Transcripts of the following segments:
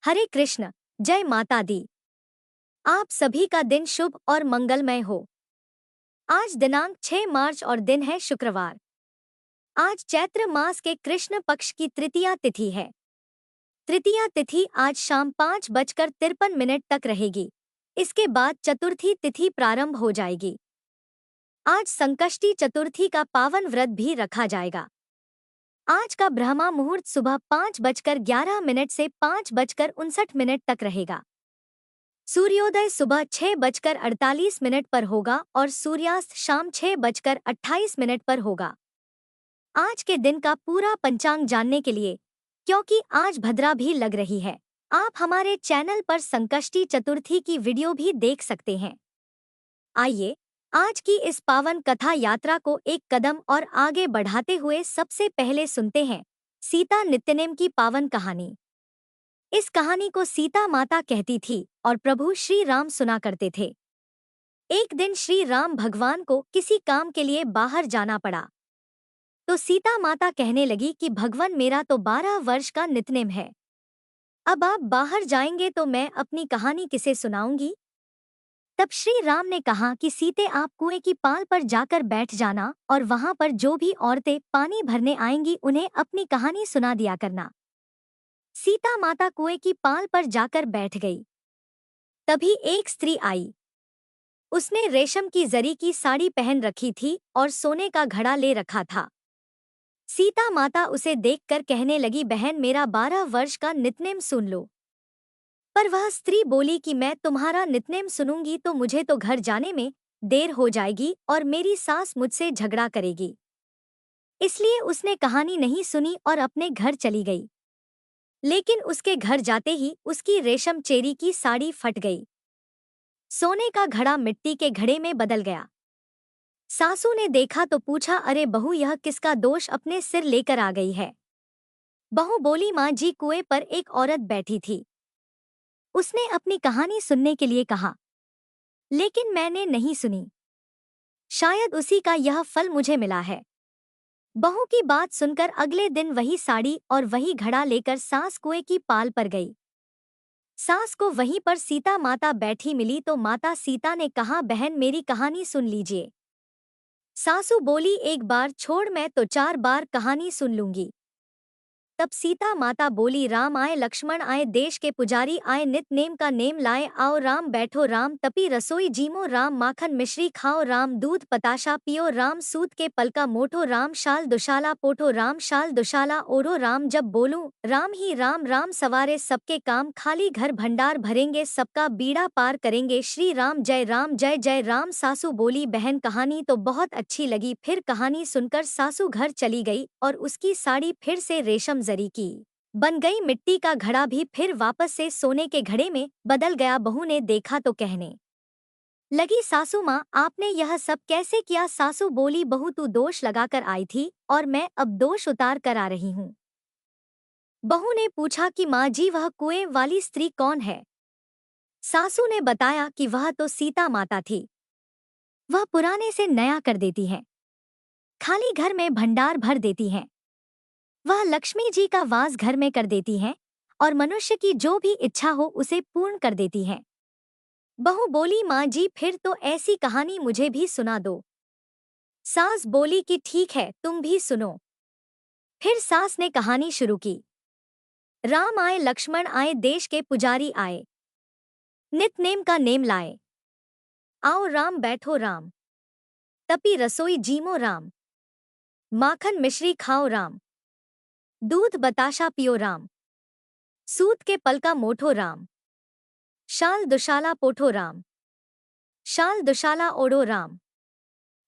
हरे कृष्ण। जय माता दी। आप सभी का दिन शुभ और मंगलमय हो। आज दिनांक 6 मार्च और दिन है शुक्रवार। आज चैत्र मास के कृष्ण पक्ष की तृतीया तिथि है। तृतीया तिथि आज शाम 5:53 तक रहेगी। इसके बाद चतुर्थी तिथि प्रारंभ हो जाएगी। आज संकष्टी चतुर्थी का पावन व्रत भी रखा जाएगा। आज का ब्रह्मा मुहूर्त सुबह 5:11 से 5:59 तक रहेगा। सूर्योदय सुबह 6:48 पर होगा और सूर्यास्त शाम 6:28 पर होगा। आज के दिन का पूरा पंचांग जानने के लिए, क्योंकि आज भद्रा भी लग रही है, आप हमारे चैनल पर संकष्टी चतुर्थी की वीडियो भी देख सकते हैं। आइए आज की इस पावन कथा यात्रा को एक कदम और आगे बढ़ाते हुए सबसे पहले सुनते हैं सीता नित्यनेम की पावन कहानी। इस कहानी को सीता माता कहती थी और प्रभु श्री राम सुना करते थे। एक दिन श्री राम भगवान को किसी काम के लिए बाहर जाना पड़ा। तो सीता माता कहने लगी कि भगवान मेरा तो 12 वर्ष का नित्यनेम है। अब आप बाहर जाएंगे तो मैं अपनी कहानी किसे सुनाऊंगी। तब श्री राम ने कहा कि सीते आप कुएं की पाल पर जाकर बैठ जाना और वहां पर जो भी औरतें पानी भरने आएंगी उन्हें अपनी कहानी सुना दिया करना। सीता माता कुएं की पाल पर जाकर बैठ गई। तभी एक स्त्री आई। उसने रेशम की जरी की साड़ी पहन रखी थी और सोने का घड़ा ले रखा था। सीता माता उसे देखकर कहने लगी, बहन मेरा 12 वर्ष का नित्यनेम सुन लो। पर वह स्त्री बोली कि मैं तुम्हारा नित्यनेम सुनूंगी तो मुझे तो घर जाने में देर हो जाएगी और मेरी सास मुझसे झगड़ा करेगी। इसलिए उसने कहानी नहीं सुनी और अपने घर चली गई। लेकिन उसके घर जाते ही उसकी रेशम चेरी की साड़ी फट गई। सोने का घड़ा मिट्टी के घड़े में बदल गया। सासू ने देखा तो पूछा, अरे बहू यह किसका दोष अपने सिर लेकर आ गई है। बहू बोली, माँ जी कुएं पर एक औरत बैठी थी। उसने अपनी कहानी सुनने के लिए कहा, लेकिन मैंने नहीं सुनी। शायद उसी का यह फल मुझे मिला है। बहू की बात सुनकर अगले दिन वही साड़ी और वही घड़ा लेकर सास कुएं की पाल पर गई। सास को वहीं पर सीता माता बैठी मिली तो माता सीता ने कहा, बहन मेरी कहानी सुन लीजिए। सासू बोली, एक बार छोड़ मैं तो 4 बार कहानी सुन लूंगी। तब सीता माता बोली, राम आए लक्ष्मण आए देश के पुजारी आए नित नेम का नेम लाए आओ राम बैठो राम तपी रसोई जीमो राम माखन मिश्री खाओ राम दूध पताशा पियो राम सूत के पलका मोटो राम शाल दुशाला पोठो राम शाल दुशाला ओढ़ो राम जब बोलूं राम ही राम राम सवारे सबके काम खाली घर भंडार भरेंगे सबका बीड़ा पार करेंगे श्री राम जय जय राम। सासू बोली, बहन कहानी तो बहुत अच्छी लगी। फिर कहानी सुनकर सासू घर चली गई और उसकी साड़ी फिर से रेशम जरी की बन गई। मिट्टी का घड़ा भी फिर वापस से सोने के घड़े में बदल गया। बहू ने देखा तो कहने लगी, सासू माँ आपने यह सब कैसे किया। सासू बोली, बहू तू दोष लगाकर आई थी और मैं अब दोष उतार कर आ रही हूँ। बहू ने पूछा कि माँ जी वह कुएं वाली स्त्री कौन है। सासू ने बताया कि वह तो सीता माता थी। वह पुराने से नया कर देती है, खाली घर में भंडार भर देती हैं। वह लक्ष्मी जी का वास घर में कर देती हैं और मनुष्य की जो भी इच्छा हो उसे पूर्ण कर देती हैं। बहू बोली, माँ जी फिर तो ऐसी कहानी मुझे भी सुना दो। सास बोली कि ठीक है तुम भी सुनो। फिर सास ने कहानी शुरू की। राम आए लक्ष्मण आए देश के पुजारी आए नित नेम का नेम लाए आओ राम बैठो राम तपी रसोई जीमो राम माखन मिश्री खाओ राम दूध बताशा पियो राम सूत के पलका मोठो राम शाल दुशाला पोठो राम शाल दुशाला ओढ़ो राम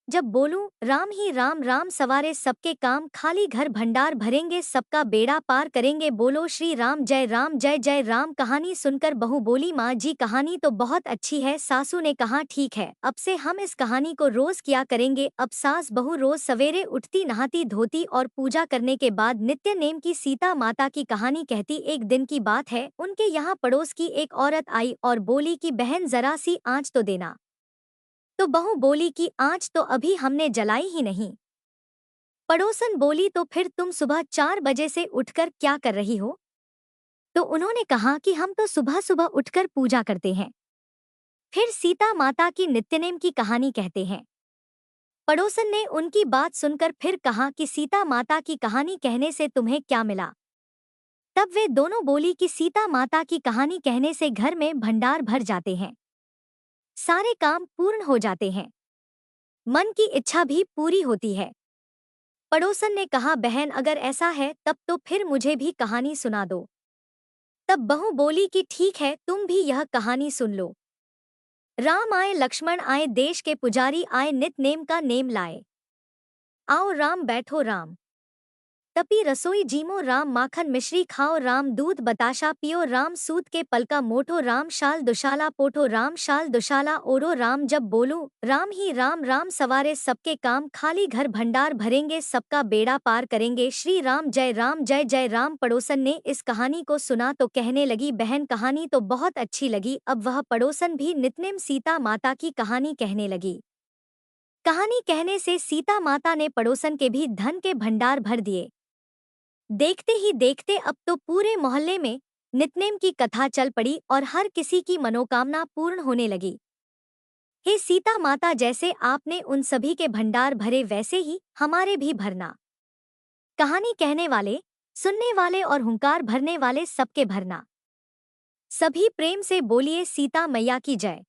जब बोलूं राम ही राम राम सवारे सबके काम खाली घर भंडार भरेंगे सबका बेड़ा पार करेंगे बोलो श्री राम जय जय राम। कहानी सुनकर बहू बोली, माँ जी कहानी तो बहुत अच्छी है। सासू ने कहा, ठीक है अब से हम इस कहानी को रोज किया करेंगे। अब सास बहू रोज सवेरे उठती नहाती धोती और पूजा करने के बाद नित्य नेम की सीता माता की कहानी कहती। एक दिन की बात है, उनके यहाँ पड़ोस की एक औरत आई और बोली कि बहन जरा सी आँच तो देना। तो बहू बोली कि आँच तो अभी हमने जलाई ही नहीं। पड़ोसन बोली, तो फिर तुम सुबह 4 बजे से उठकर क्या कर रही हो। तो उन्होंने कहा कि हम तो सुबह सुबह उठकर पूजा करते हैं। फिर सीता माता की नित्यनेम की कहानी कहते हैं। पड़ोसन ने उनकी बात सुनकर फिर कहा कि सीता माता की कहानी कहने से तुम्हें क्या मिला। तब वे दोनों बोली कि सीता माता की कहानी कहने से घर में भंडार भर जाते हैं, सारे काम पूर्ण हो जाते हैं, मन की इच्छा भी पूरी होती है। पड़ोसन ने कहा, बहन अगर ऐसा है तब तो फिर मुझे भी कहानी सुना दो। तब बहू बोली कि ठीक है, तुम भी यह कहानी सुन लो। राम आए, लक्ष्मण आए, देश के पुजारी आए, नित नेम का नेम लाए। आओ राम बैठो राम, तपी रसोई जीमो राम, माखन मिश्री खाओ राम, दूध बताशा पियो राम, सूत के पलका मोठो राम, शाल दुशाला पोठो राम, शाल दुशाला ओढ़ो राम, जब बोलूं राम ही राम, राम सवारे सबके काम, खाली घर भंडार भरेंगे, सबका बेड़ा पार करेंगे, श्री राम जय जय राम। पड़ोसन ने इस कहानी को सुना तो कहने लगी, बहन कहानी तो बहुत अच्छी लगी। अब वह पड़ोसन भी नित्नेम सीता माता की कहानी कहने लगी। कहानी कहने से सीता माता ने पड़ोसन के भी धन के भंडार भर दिए। देखते ही देखते अब तो पूरे मोहल्ले में नित्नेम की कथा चल पड़ी और हर किसी की मनोकामना पूर्ण होने लगी। हे सीता माता, जैसे आपने उन सभी के भंडार भरे वैसे ही हमारे भी भरना। कहानी कहने वाले, सुनने वाले और हुंकार भरने वाले सबके भरना। सभी प्रेम से बोलिए सीता मैया की जय।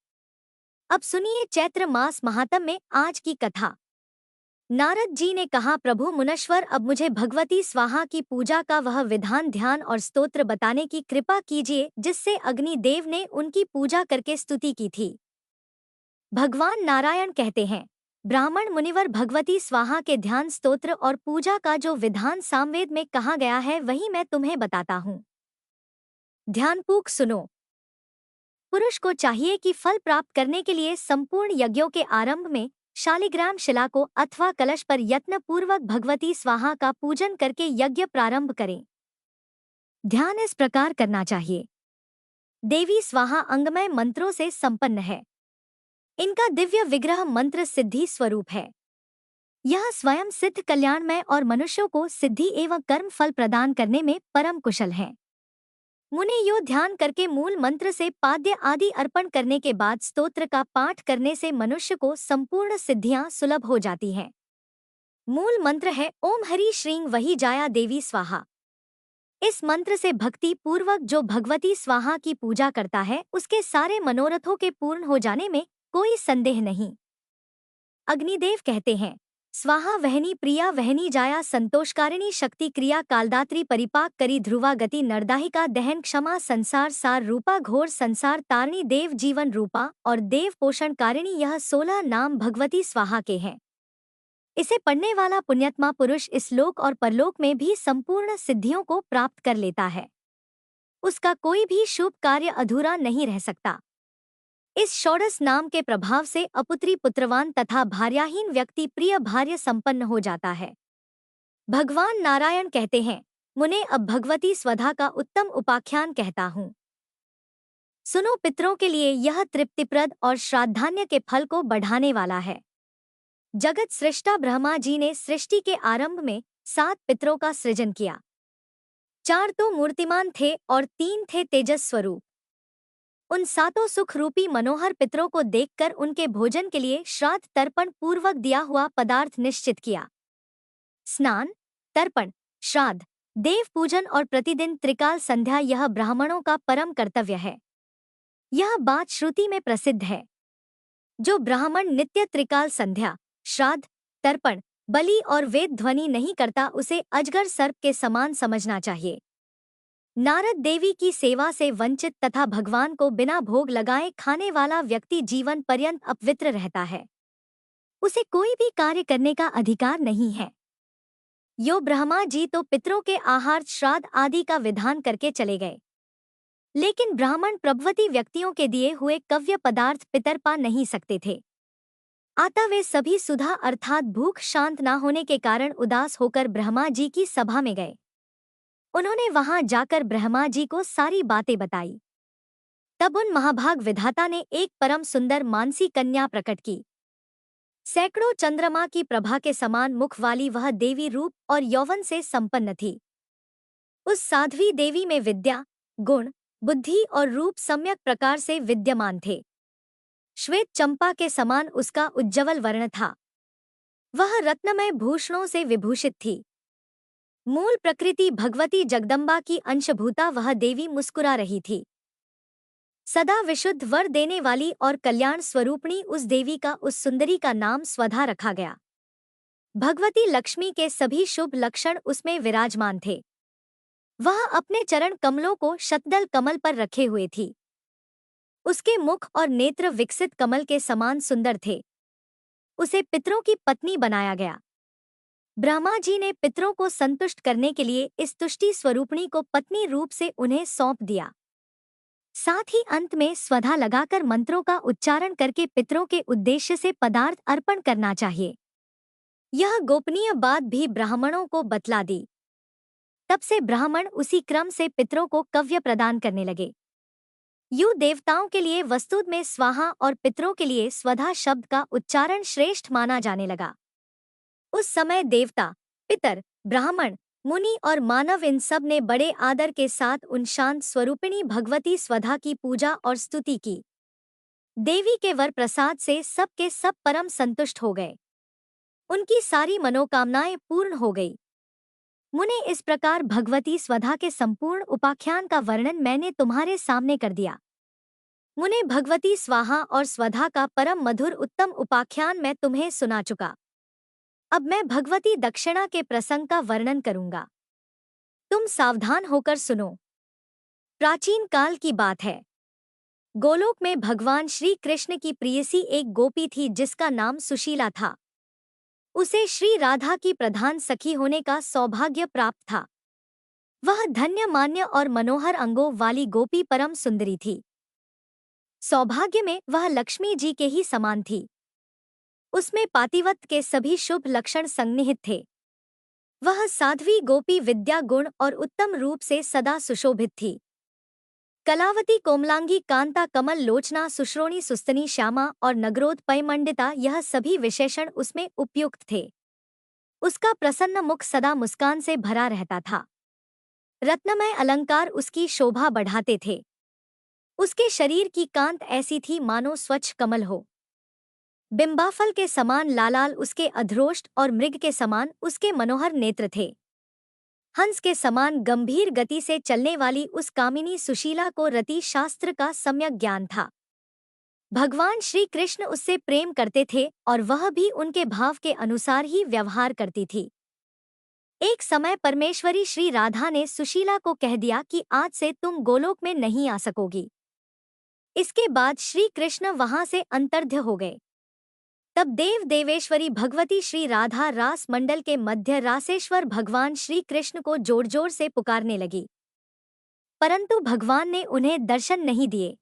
अब सुनिए चैत्र मास महात्म्य में आज की कथा। नारद जी ने कहा, प्रभु मुनीश्वर, अब मुझे भगवती स्वाहा की पूजा का वह विधान, ध्यान और स्तोत्र बताने की कृपा कीजिए जिससे अग्निदेव ने उनकी पूजा करके स्तुति की थी। भगवान नारायण कहते हैं, ब्राह्मण मुनिवर, भगवती स्वाहा के ध्यान, स्तोत्र और पूजा का जो विधान सामवेद में कहा गया है वही मैं तुम्हें बताता हूँ। ध्यानपूर्वक सुनो। पुरुष को चाहिए कि फल प्राप्त करने के लिए संपूर्ण यज्ञों के आरंभ में शालिग्राम शिला को अथवा कलश पर यत्न पूर्वक भगवती स्वाहा का पूजन करके यज्ञ प्रारंभ करें। ध्यान इस प्रकार करना चाहिए। देवी स्वाहा अंगमय मंत्रों से संपन्न है। इनका दिव्य विग्रह मंत्र सिद्धि स्वरूप है। यह स्वयं सिद्ध, कल्याणमय और मनुष्यों को सिद्धि एवं कर्म फल प्रदान करने में परम कुशल है। मुनि यो ध्यान करके मूल मंत्र से पाद्य आदि अर्पण करने के बाद स्तोत्र का पाठ करने से मनुष्य को संपूर्ण सिद्धियां सुलभ हो जाती हैं। मूल मंत्र है ओम हरि श्रीं वही जाया देवी स्वाहा। इस मंत्र से भक्ति पूर्वक जो भगवती स्वाहा की पूजा करता है उसके सारे मनोरथों के पूर्ण हो जाने में कोई संदेह नहीं। अग्निदेव कहते हैं, स्वाहा वहनी प्रिया वहनी जाया, संतोषकारिणी शक्ति क्रिया कालदात्री, परिपाक करी ध्रुवा गति, नरदाहिका दहन क्षमा, संसार सार रूपा, घोर संसार तारणी, देव जीवन रूपा और देव पोषण कारिणी। यह 16 नाम भगवती स्वाहा के हैं। इसे पढ़ने वाला पुण्यात्मा पुरुष इस लोक और परलोक में भी संपूर्ण सिद्धियों को प्राप्त कर लेता है। उसका कोई भी शुभ कार्य अधूरा नहीं रह सकता। इस षोडश नाम के प्रभाव से अपुत्री पुत्रवान तथा भार्याहीन व्यक्ति प्रिय भार्य संपन्न हो जाता है। भगवान नारायण कहते हैं, मुने अब भगवती स्वधा का उत्तम उपाख्यान कहता हूँ। सुनो, पितरों के लिए यह तृप्तिप्रद और श्राद्धान्य के फल को बढ़ाने वाला है। जगत सृष्टा ब्रह्मा जी ने सृष्टि के आरंभ में 7 पितरों का सृजन किया। 4 तो मूर्तिमान थे और 3 थे तेजस स्वरूप। उन 7 सुख रूपी मनोहर पितरों को देखकर उनके भोजन के लिए श्राद्ध तर्पण पूर्वक दिया हुआ पदार्थ निश्चित किया। स्नान, तर्पण, श्राद्ध, देव पूजन और प्रतिदिन त्रिकाल संध्या यह ब्राह्मणों का परम कर्तव्य है। यह बात श्रुति में प्रसिद्ध है। जो ब्राह्मण नित्य त्रिकाल संध्या, श्राद्ध, तर्पण, बलि और वेद ध्वनि नहीं करता उसे अजगर सर्प के समान समझना चाहिए। नारद देवी की सेवा से वंचित तथा भगवान को बिना भोग लगाए खाने वाला व्यक्ति जीवन पर्यंत अपवित्र रहता है। उसे कोई भी कार्य करने का अधिकार नहीं है। यो ब्रह्मा जी तो पितरों के आहार, श्राद्ध आदि का विधान करके चले गए, लेकिन ब्राह्मण प्रभवती व्यक्तियों के दिए हुए कव्य पदार्थ पितर पा नहीं सकते थे। अतः वे सभी सुधा अर्थात भूख शांत न होने के कारण उदास होकर ब्रह्मा जी की सभा में गए। उन्होंने वहां जाकर ब्रह्मा जी को सारी बातें बताई। तब उन महाभाग विधाता ने एक परम सुंदर मानसी कन्या प्रकट की। सैकड़ों चंद्रमा की प्रभा के समान मुख वाली वह देवी रूप और यौवन से संपन्न थी। उस साध्वी देवी में विद्या, गुण, बुद्धि और रूप सम्यक प्रकार से विद्यमान थे। श्वेत चंपा के समान उसका उज्ज्वल वर्ण था। वह रत्नमय भूषणों से विभूषित थी। मूल प्रकृति भगवती जगदम्बा की अंशभूता वह देवी मुस्कुरा रही थी। सदा विशुद्ध वर देने वाली और कल्याण स्वरूपिणी उस देवी का उस सुंदरी का नाम स्वधा रखा गया। भगवती लक्ष्मी के सभी शुभ लक्षण उसमें विराजमान थे। वह अपने चरण कमलों को शतदल कमल पर रखे हुए थी। उसके मुख और नेत्र विकसित कमल के समान सुंदर थे। उसे पितरों की पत्नी बनाया गया। ब्रह्मा जी ने पितरों को संतुष्ट करने के लिए इस तुष्टि स्वरूपिणी को पत्नी रूप से उन्हें सौंप दिया। साथ ही अंत में स्वधा लगाकर मंत्रों का उच्चारण करके पितरों के उद्देश्य से पदार्थ अर्पण करना चाहिए। यह गोपनीय बात भी ब्राह्मणों को बतला दी। तब से ब्राह्मण उसी क्रम से पितरों को कव्य प्रदान करने लगे। यूं देवताओं के लिए वस्तुत में स्वाहा और पितरों के लिए स्वधा शब्द का उच्चारण श्रेष्ठ माना जाने लगा। उस समय देवता, पितर, ब्राह्मण, मुनि और मानव इन सब ने बड़े आदर के साथ उन शांत स्वरूपिणी भगवती स्वधा की पूजा और स्तुति की। देवी के वर प्रसाद से सब के सब परम संतुष्ट हो गए। उनकी सारी मनोकामनाएं पूर्ण हो गई। मुने इस प्रकार भगवती स्वधा के संपूर्ण उपाख्यान का वर्णन मैंने तुम्हारे सामने कर दिया। मुने भगवती स्वाहा और स्वधा का परम मधुर उत्तम उपाख्यान मैं तुम्हें सुना चुका। अब मैं भगवती दक्षिणा के प्रसंग का वर्णन करूंगा। तुम सावधान होकर सुनो। प्राचीन काल की बात है। गोलोक में भगवान श्री कृष्ण की प्रियसी एक गोपी थी जिसका नाम सुशीला था। उसे श्री राधा की प्रधान सखी होने का सौभाग्य प्राप्त था। वह धन्य मान्य और मनोहर अंगों वाली गोपी परम सुंदरी थी। सौभाग्य में वह लक्ष्मी जी के ही समान थी। उसमें पातिव्रत्य के सभी शुभ लक्षण संनिहित थे। वह साध्वी गोपी विद्या गुण और उत्तम रूप से सदा सुशोभित थी। कलावती कोमलांगी कांता कमल लोचना सुश्रोणी सुस्तनी श्यामा और नगरोध पैमंडिता यह सभी विशेषण उसमें उपयुक्त थे। उसका प्रसन्न मुख सदा मुस्कान से भरा रहता था। रत्नमय अलंकार उसकी शोभा बढ़ाते थे। उसके शरीर की कांत ऐसी थी मानो स्वच्छ कमल हो। बिंबाफल के समान लालाल उसके अधरोष्ट और मृग के समान उसके मनोहर नेत्र थे। हंस के समान गंभीर गति से चलने वाली उस कामिनी सुशीला को रति शास्त्र का सम्यक ज्ञान था। भगवान श्री कृष्ण उससे प्रेम करते थे और वह भी उनके भाव के अनुसार ही व्यवहार करती थी। एक समय परमेश्वरी श्री राधा ने सुशीला को कह दिया कि आज से तुम गोलोक में नहीं आ सकोगी। इसके बाद श्री कृष्ण वहां से अंतर्ध्य हो गए। तब देव देवेश्वरी भगवती श्री राधा रास मंडल के मध्य रासेश्वर भगवान श्री कृष्ण को जोर जोर से पुकारने लगी, परंतु भगवान ने उन्हें दर्शन नहीं दिए।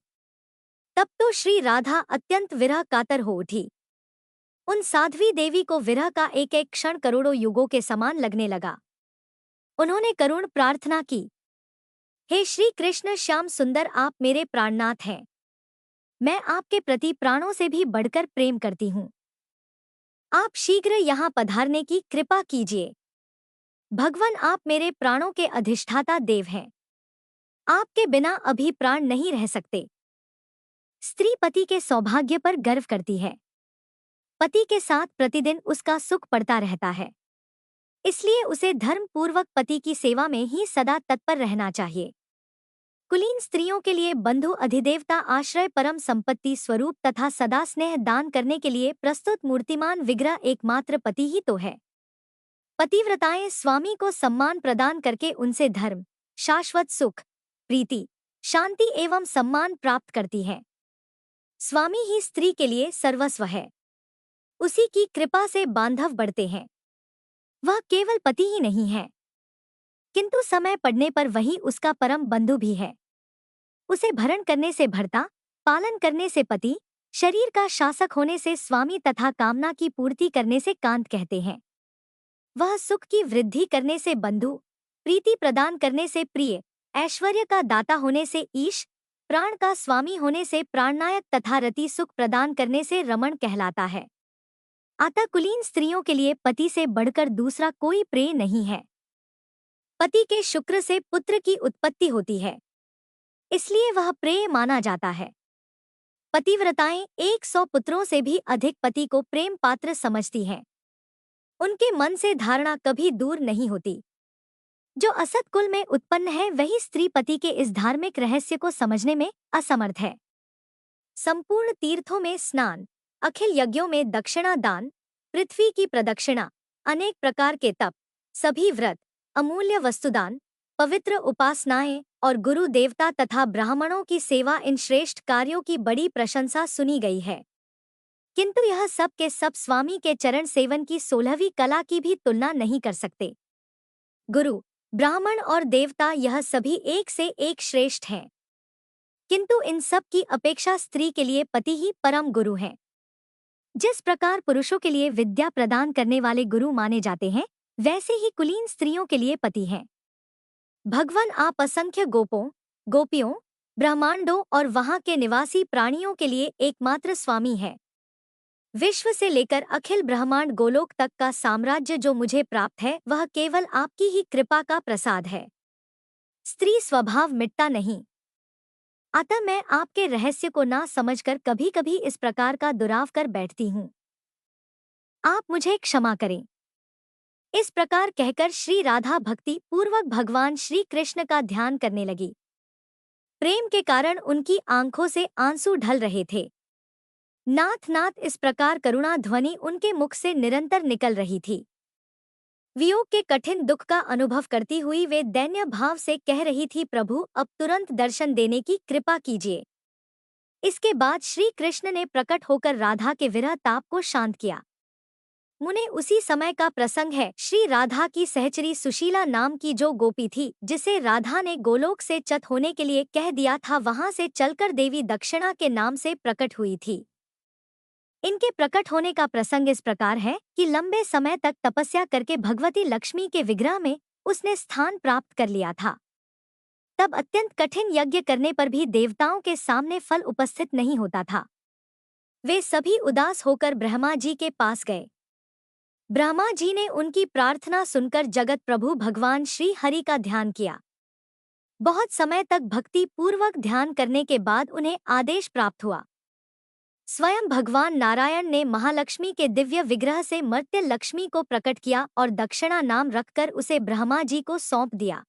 तब तो श्री राधा अत्यंत विरह कातर हो उठी। उन साध्वी देवी को विरह का एक एक क्षण करोड़ों युगों के समान लगने लगा। उन्होंने करुण प्रार्थना की, हे श्री कृष्ण श्याम सुंदर, आप मेरे प्राणनाथ हैं। मैं आपके प्रति प्राणों से भी बढ़कर प्रेम करती हूँ। आप शीघ्र यहाँ पधारने की कृपा कीजिए। भगवान, आप मेरे प्राणों के अधिष्ठाता देव हैं। आपके बिना अभी प्राण नहीं रह सकते। स्त्री पति के सौभाग्य पर गर्व करती है। पति के साथ प्रतिदिन उसका सुख पड़ता रहता है। इसलिए उसे धर्म पूर्वक पति की सेवा में ही सदा तत्पर रहना चाहिए। कुलीन स्त्रियों के लिए बंधु अधिदेवता आश्रय परम संपत्ति स्वरूप तथा सदा स्नेह दान करने के लिए प्रस्तुत मूर्तिमान विग्रह एकमात्र पति ही तो है। पतिव्रताएं स्वामी को सम्मान प्रदान करके उनसे धर्म, शाश्वत सुख, प्रीति, शांति एवं सम्मान प्राप्त करती हैं। स्वामी ही स्त्री के लिए सर्वस्व है। उसी की कृपा से बांधव बढ़ते हैं। वह केवल पति ही नहीं है, किंतु समय पड़ने पर वही उसका परम बंधु भी है। उसे भरण करने से भर्ता, पालन करने से पति, शरीर का शासक होने से स्वामी तथा कामना की पूर्ति करने से कांत कहते हैं। वह सुख की वृद्धि करने से बंधु, प्रीति प्रदान करने से प्रिय, ऐश्वर्य का दाता होने से ईश, प्राण का स्वामी होने से प्राणनायक तथा रति सुख प्रदान करने से रमण कहलाता है। अतः कुलीन स्त्रियों के लिए पति से बढ़कर दूसरा कोई प्रिय नहीं है। पति के शुक्र से पुत्र की उत्पत्ति होती है। इसलिए वह प्रेय माना जाता है। पतिव्रताएं 100 पुत्रों से भी अधिक पति को प्रेम पात्र समझती हैं। उनके मन से धारणा कभी दूर नहीं होती। जो असत कुल में उत्पन्न है वही स्त्री पति के इस धार्मिक रहस्य को समझने में असमर्थ है। संपूर्ण तीर्थों में स्नान, अखिल यज्ञों में दक्षिणा दान, पृथ्वी की प्रदक्षिणा, अनेक प्रकार के तप, सभी व्रत, अमूल्य वस्तुदान, पवित्र उपासनाएं और गुरु देवता तथा ब्राह्मणों की सेवा, इन श्रेष्ठ कार्यों की बड़ी प्रशंसा सुनी गई है। किंतु यह सब के सब स्वामी के चरण सेवन की 16वीं कला की भी तुलना नहीं कर सकते। गुरु, ब्राह्मण और देवता यह सभी एक से एक श्रेष्ठ हैं, किंतु इन सब की अपेक्षा स्त्री के लिए पति ही परम गुरु हैं। जिस प्रकार पुरुषों के लिए विद्या प्रदान करने वाले गुरु माने जाते हैं, वैसे ही कुलीन स्त्रियों के लिए पति हैं। भगवान आप असंख्य गोपों, गोपियों, ब्रह्मांडों और वहां के निवासी प्राणियों के लिए एकमात्र स्वामी है। विश्व से लेकर अखिल ब्रह्मांड गोलोक तक का साम्राज्य जो मुझे प्राप्त है वह केवल आपकी ही कृपा का प्रसाद है। स्त्री स्वभाव मिटता नहीं। अतः मैं आपके रहस्य को ना समझकर कभी कभी इस प्रकार का दुराव कर बैठती हूँ। आप मुझे क्षमा करें। इस प्रकार कहकर श्री राधा भक्ति पूर्वक भगवान श्री कृष्ण का ध्यान करने लगी। प्रेम के कारण उनकी आंखों से आंसू ढल रहे थे। नाथ नाथ इस प्रकार करुणा ध्वनि उनके मुख से निरंतर निकल रही थी। वियोग के कठिन दुख का अनुभव करती हुई वे दैन्य भाव से कह रही थी, प्रभु अब तुरंत दर्शन देने की कृपा कीजिए। इसके बाद श्री कृष्ण ने प्रकट होकर राधा के विरह ताप को शांत किया। मुने उसी समय का प्रसंग है। श्री राधा की सहचरी सुशीला नाम की जो गोपी थी, जिसे राधा ने गोलोक से च्युत होने के लिए कह दिया था, वहां से चलकर देवी दक्षिणा के नाम से प्रकट हुई थी। इनके प्रकट होने का प्रसंग इस प्रकार है कि लंबे समय तक तपस्या करके भगवती लक्ष्मी के विग्रह में उसने स्थान प्राप्त कर लिया था। तब अत्यंत कठिन यज्ञ करने पर भी देवताओं के सामने फल उपस्थित नहीं होता था। वे सभी उदास होकर ब्रह्मा जी के पास गए। ब्रह्मा जी ने उनकी प्रार्थना सुनकर जगत प्रभु भगवान श्री हरि का ध्यान किया। बहुत समय तक भक्ति पूर्वक ध्यान करने के बाद उन्हें आदेश प्राप्त हुआ। स्वयं भगवान नारायण ने महालक्ष्मी के दिव्य विग्रह से मर्त्य लक्ष्मी को प्रकट किया और दक्षिणा नाम रखकर उसे ब्रह्मा जी को सौंप दिया।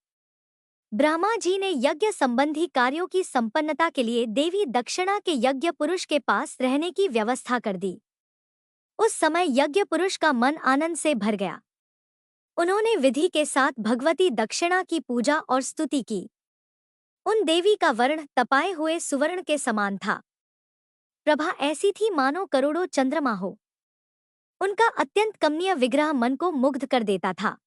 ब्रह्मा जी ने यज्ञ संबंधी कार्यों की संपन्नता के लिए देवी दक्षिणा के यज्ञ पुरुष के पास रहने की व्यवस्था कर दी। उस समय यज्ञ पुरुष का मन आनंद से भर गया। उन्होंने विधि के साथ भगवती दक्षिणा की पूजा और स्तुति की। उन देवी का वर्ण तपाए हुए सुवर्ण के समान था। प्रभा ऐसी थी मानो करोड़ों चंद्रमा हो। उनका अत्यंत कमनीय विग्रह मन को मुग्ध कर देता था।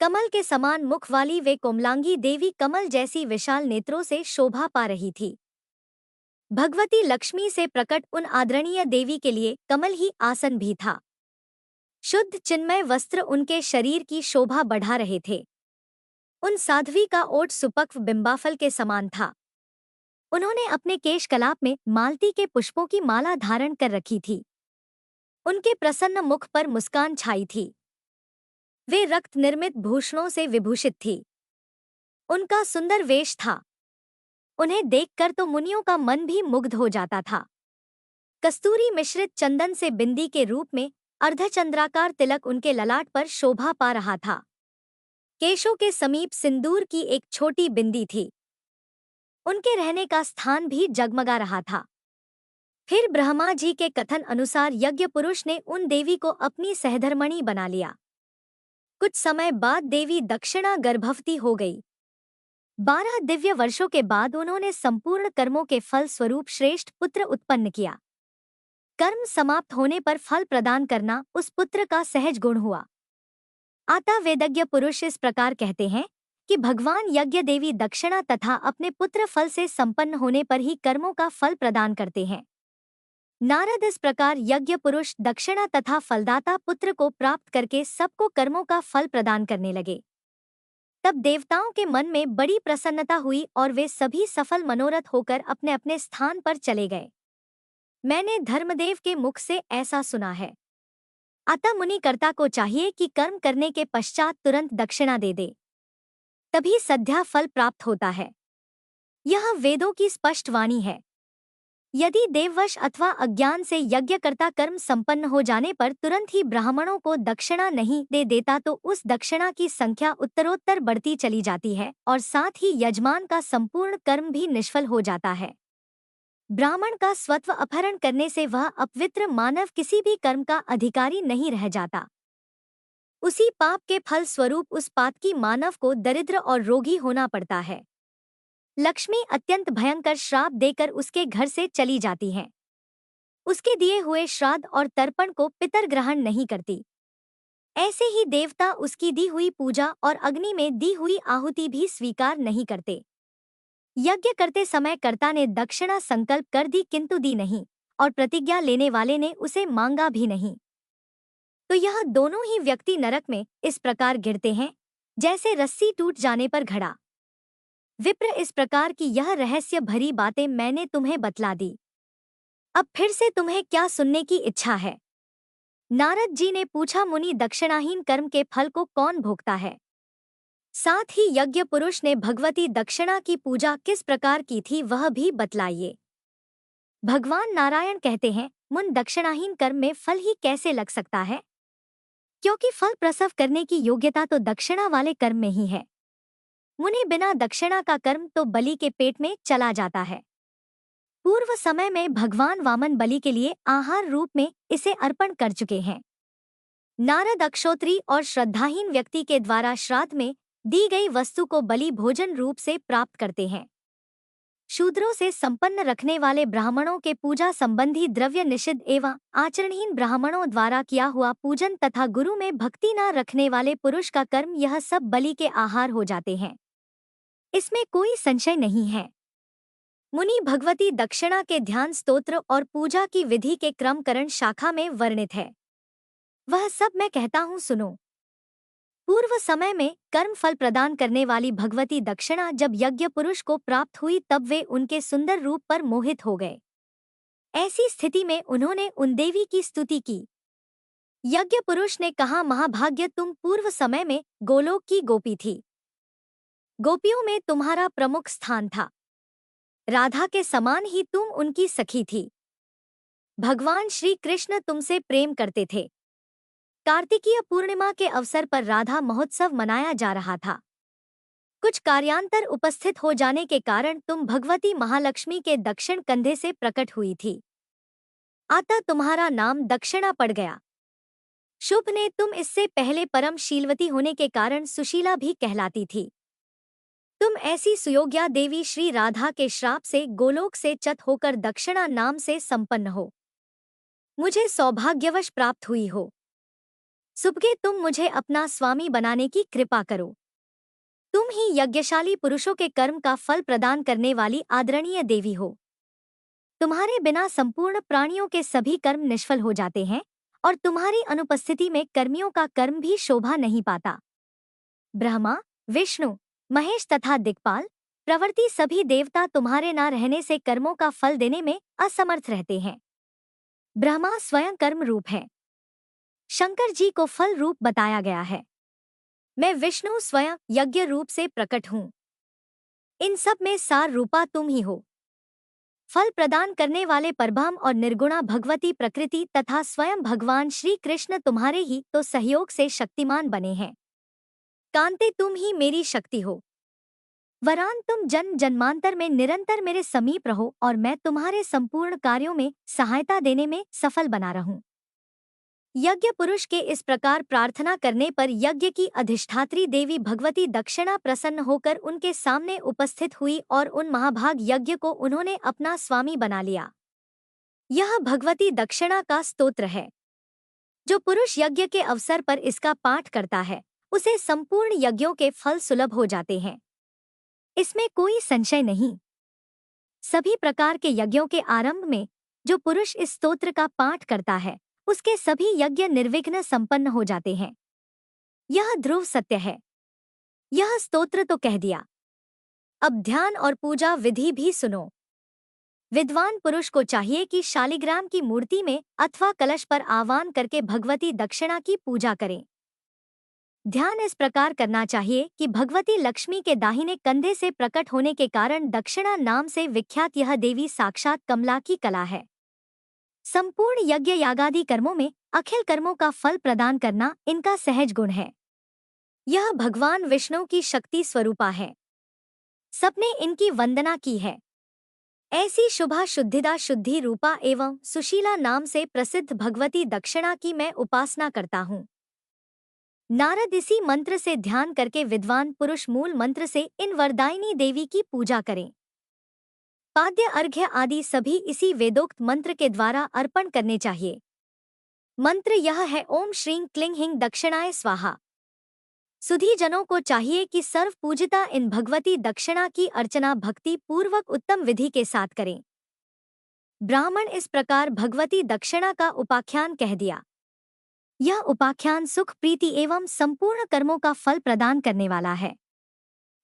कमल के समान मुख वाली वे कोमलांगी देवी कमल जैसी विशाल नेत्रों से शोभा पा रही थी। भगवती लक्ष्मी से प्रकट उन आदरणीय देवी के लिए कमल ही आसन भी था। शुद्ध चिन्मय वस्त्र उनके शरीर की शोभा बढ़ा रहे थे। उन साध्वी का ओठ सुपक्व बिंबाफल के समान था। उन्होंने अपने केश कलाप में मालती के पुष्पों की माला धारण कर रखी थी। उनके प्रसन्न मुख पर मुस्कान छाई थी। वे रक्त निर्मित भूषणों से विभूषित थी। उनका सुंदर वेश था। उन्हें देखकर तो मुनियों का मन भी मुग्ध हो जाता था। कस्तूरी मिश्रित चंदन से बिंदी के रूप में अर्धचंद्राकार तिलक उनके ललाट पर शोभा पा रहा था। केशों के समीप सिंदूर की एक छोटी बिंदी थी। उनके रहने का स्थान भी जगमगा रहा था। फिर ब्रह्मा जी के कथन अनुसार यज्ञ पुरुष ने उन देवी को अपनी सहधर्मणी बना लिया। कुछ समय बाद देवी दक्षिणा गर्भवती हो गई। 12 दिव्य वर्षों के बाद उन्होंने संपूर्ण कर्मों के फल स्वरूप श्रेष्ठ पुत्र उत्पन्न किया। कर्म समाप्त होने पर फल प्रदान करना उस पुत्र का सहज गुण हुआ। अतः वेदज्ञ पुरुष इस प्रकार कहते हैं कि भगवान यज्ञ देवी दक्षिणा तथा अपने पुत्र फल से संपन्न होने पर ही कर्मों का फल प्रदान करते हैं। नारद इस प्रकार यज्ञ पुरुष दक्षिणा तथा फलदाता पुत्र को प्राप्त करके सबको कर्मों का फल प्रदान करने लगे। तब देवताओं के मन में बड़ी प्रसन्नता हुई और वे सभी सफल मनोरथ होकर अपने अपने स्थान पर चले गए। मैंने धर्मदेव के मुख से ऐसा सुना है। अतः मुनिकर्ता को चाहिए कि कर्म करने के पश्चात तुरंत दक्षिणा दे दे, तभी सद्या फल प्राप्त होता है। यह वेदों की स्पष्ट वाणी है। यदि देववश अथवा अज्ञान से यज्ञकर्ता कर्म संपन्न हो जाने पर तुरंत ही ब्राह्मणों को दक्षिणा नहीं दे देता तो उस दक्षिणा की संख्या उत्तरोत्तर बढ़ती चली जाती है और साथ ही यजमान का संपूर्ण कर्म भी निष्फल हो जाता है। ब्राह्मण का स्वत्व अपहरण करने से वह अपवित्र मानव किसी भी कर्म का अधिकारी नहीं रह जाता। उसी पाप के फल स्वरूप उस पातकी मानव को दरिद्र और रोगी होना पड़ता है। लक्ष्मी अत्यंत भयंकर श्राप देकर उसके घर से चली जाती हैं। उसके दिए हुए श्राद्ध और तर्पण को पितर ग्रहण नहीं करती। ऐसे ही देवता उसकी दी हुई पूजा और अग्नि में दी हुई आहुति भी स्वीकार नहीं करते। यज्ञ करते समय कर्ता ने दक्षिणा संकल्प कर दी किंतु दी नहीं और प्रतिज्ञा लेने वाले ने उसे मांगा भी नहीं, तो यह दोनों ही व्यक्ति नरक में इस प्रकार गिरते हैं जैसे रस्सी टूट जाने पर घड़ा। विप्र, इस प्रकार की यह रहस्य भरी बातें मैंने तुम्हें बतला दी। अब फिर से तुम्हें क्या सुनने की इच्छा है? नारद जी ने पूछा। मुनि, दक्षिणाहीन कर्म के फल को कौन भोगता है? साथ ही यज्ञ पुरुष ने भगवती दक्षिणा की पूजा किस प्रकार की थी वह भी बतलाइए। भगवान नारायण कहते हैं, मुन, दक्षिणाहीन कर्म में फल ही कैसे लग सकता है? क्योंकि फल प्रसव करने की योग्यता तो दक्षिणा वाले कर्म में ही है। मुनि, बिना दक्षिणा का कर्म तो बलि के पेट में चला जाता है। पूर्व समय में भगवान वामन बलि के लिए आहार रूप में इसे अर्पण कर चुके हैं। नारद अक्षोत्री और श्रद्धाहीन व्यक्ति के द्वारा श्राद्ध में दी गई वस्तु को बलि भोजन रूप से प्राप्त करते हैं। शूद्रों से संपन्न रखने वाले ब्राह्मणों के पूजा संबंधी द्रव्य निषिद्ध एवं आचरणहीन ब्राह्मणों द्वारा किया हुआ पूजन तथा गुरु में भक्ति न रखने वाले पुरुष का कर्म, यह सब बलि के आहार हो जाते हैं। इसमें कोई संशय नहीं है। मुनि, भगवती दक्षिणा के ध्यान स्तोत्र और पूजा की विधि के क्रमकरण शाखा में वर्णित है। वह सब मैं कहता हूँ, सुनो। पूर्व समय में कर्म फल प्रदान करने वाली भगवती दक्षिणा जब यज्ञ पुरुष को प्राप्त हुई तब वे उनके सुंदर रूप पर मोहित हो गए। ऐसी स्थिति में उन्होंने उन देवी की स्तुति की। यज्ञ पुरुष ने कहा, महाभाग्य, तुम पूर्व समय में गोलोक की गोपी थी। गोपियों में तुम्हारा प्रमुख स्थान था। राधा के समान ही तुम उनकी सखी थी। भगवान श्री कृष्ण तुमसे प्रेम करते थे। कार्तिकीय पूर्णिमा के अवसर पर राधा महोत्सव मनाया जा रहा था। कुछ कार्यांतर उपस्थित हो जाने के कारण तुम भगवती महालक्ष्मी के दक्षिण कंधे से प्रकट हुई थी। अतः तुम्हारा नाम दक्षिणा पड़ गया। शुभ ने तुम इससे पहले परम शीलवती होने के कारण सुशीला भी कहलाती थी। तुम ऐसी सुयोग्या देवी श्री राधा के श्राप से गोलोक से च्युत होकर दक्षिणा नाम से संपन्न हो मुझे सौभाग्यवश प्राप्त हुई हो। सुबह तुम मुझे अपना स्वामी बनाने की कृपा करो। तुम ही यज्ञशाली पुरुषों के कर्म का फल प्रदान करने वाली आदरणीय देवी हो। तुम्हारे बिना संपूर्ण प्राणियों के सभी कर्म निष्फल हो जाते हैं और तुम्हारी अनुपस्थिति में कर्मियों का कर्म भी शोभा नहीं पाता। ब्रह्मा, विष्णु, महेश तथा दिक्पाल प्रवृत्ति सभी देवता तुम्हारे न रहने से कर्मों का फल देने में असमर्थ रहते हैं। ब्रह्मा स्वयं कर्म रूप है। शंकर जी को फल रूप बताया गया है। मैं विष्णु स्वयं यज्ञ रूप से प्रकट हूँ। इन सब में सार रूपा तुम ही हो। फल प्रदान करने वाले परब्रह्म और निर्गुणा भगवती प्रकृति तथा स्वयं भगवान श्री कृष्ण तुम्हारे ही तो सहयोग से शक्तिमान बने हैं। कांते, तुम ही मेरी शक्ति हो। वरान, तुम जन्म जन्मांतर में निरंतर मेरे समीप रहो और मैं तुम्हारे संपूर्ण कार्यों में सहायता देने में सफल बना रहूं। यज्ञ पुरुष के इस प्रकार प्रार्थना करने पर यज्ञ की अधिष्ठात्री देवी भगवती दक्षिणा प्रसन्न होकर उनके सामने उपस्थित हुई और उन महाभाग यज्ञ को उन्होंने अपना स्वामी बना लिया। यह भगवती दक्षिणा का स्तोत्र है। जो पुरुष यज्ञ के अवसर पर इसका पाठ करता है उसे संपूर्ण यज्ञों के फल सुलभ हो जाते हैं। इसमें कोई संशय नहीं। सभी प्रकार के यज्ञों के आरंभ में जो पुरुष इस स्तोत्र का पाठ करता है उसके सभी यज्ञ निर्विघ्न संपन्न हो जाते हैं। यह ध्रुव सत्य है। यह स्तोत्र तो कह दिया। अब ध्यान और पूजा विधि भी सुनो। विद्वान पुरुष को चाहिए कि शालिग्राम की मूर्ति में अथवा कलश पर आह्वान करके भगवती दक्षिणा की पूजा करें। ध्यान इस प्रकार करना चाहिए कि भगवती लक्ष्मी के दाहिने कंधे से प्रकट होने के कारण दक्षिणा नाम से विख्यात यह देवी साक्षात कमला की कला है। संपूर्ण यज्ञ यागादि कर्मों में अखिल कर्मों का फल प्रदान करना इनका सहज गुण है। यह भगवान विष्णु की शक्ति स्वरूपा है। सबने इनकी वंदना की है। ऐसी शुभा शुद्धिदा शुद्धि रूपा एवं सुशीला नाम से प्रसिद्ध भगवती दक्षिणा की मैं उपासना करता हूँ। नारद इसी मंत्र से ध्यान करके विद्वान पुरुष मूल मंत्र से इन वरदायिनी देवी की पूजा करें। पाद्य अर्घ्य आदि सभी इसी वेदोक्त मंत्र के द्वारा अर्पण करने चाहिए। मंत्र यह है ओम श्रीं क्लीं ह्रीं दक्षिणाय स्वाहा। सुधी जनों को चाहिए कि सर्व पूजिता इन भगवती दक्षिणा की अर्चना भक्ति पूर्वक उत्तम विधि के साथ करें। ब्राह्मण इस प्रकार भगवती दक्षिणा का उपाख्यान कह दिया। यह उपाख्यान सुख प्रीति एवं संपूर्ण कर्मों का फल प्रदान करने वाला है।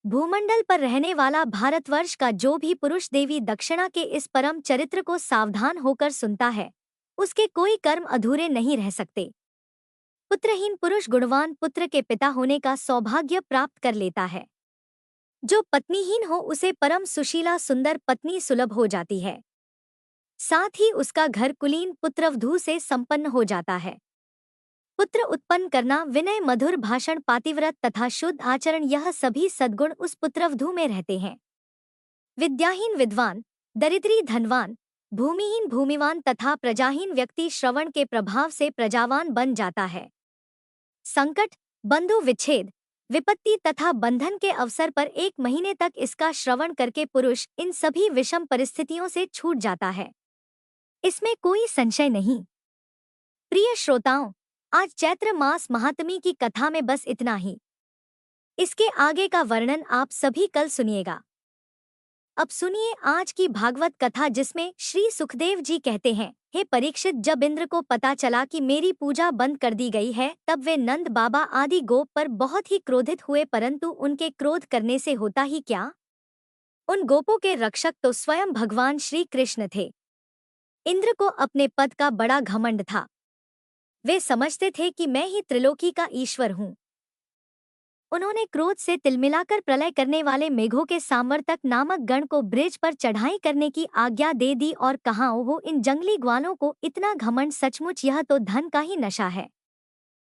भूमंडल पर रहने वाला भारतवर्ष का जो भी पुरुष देवी दक्षिणा के इस परम चरित्र को सावधान होकर सुनता है, उसके कोई कर्म अधूरे नहीं रह सकते। पुत्रहीन पुरुष गुणवान पुत्र के पिता होने का सौभाग्य प्राप्त कर लेता है। जो पत्नीहीन हो उसे परम सुशीला सुंदर पत्नी सुलभ हो जाती है। साथ ही उसका घर कुलीन पुत्रवधू से संपन्न हो जाता है। पुत्र उत्पन्न करना, विनय मधुर भाषण, पातिव्रत तथा शुद्ध आचरण, यह सभी सद्गुण उस पुत्रवधू में रहते हैं। विद्याहीन विद्वान, दरिद्री धनवान, भूमिहीन भूमिवान तथा प्रजाहीन व्यक्ति श्रवण के प्रभाव से प्रजावान बन जाता है। संकट, बंधु विच्छेद, विपत्ति तथा बंधन के अवसर पर 1 महीने तक इसका श्रवण करके पुरुष इन सभी विषम परिस्थितियों से छूट जाता है। इसमें कोई संशय नहीं। प्रिय श्रोताओं, आज चैत्र मास महात्म्य की कथा में बस इतना ही। इसके आगे का वर्णन आप सभी कल सुनिएगा। अब सुनिए आज की भागवत कथा, जिसमें श्री सुखदेव जी कहते हैं, हे परीक्षित, जब इंद्र को पता चला कि मेरी पूजा बंद कर दी गई है, तब वे नंद बाबा आदि गोप पर बहुत ही क्रोधित हुए, परंतु उनके क्रोध करने से होता ही क्या? उन गोपों के रक्षक तो स्वयं भगवान श्री कृष्ण थे। इंद्र को अपने पद का बड़ा घमंड था। वे समझते थे कि मैं ही त्रिलोकी का ईश्वर हूँ। उन्होंने क्रोध से तिलमिलाकर प्रलय करने वाले मेघों के सांवर्तक नामक गण को ब्रिज पर चढ़ाई करने की आज्ञा दे दी और कहा, ओहो, इन जंगली ग्वालों को इतना घमंड, सचमुच यह तो धन का ही नशा है।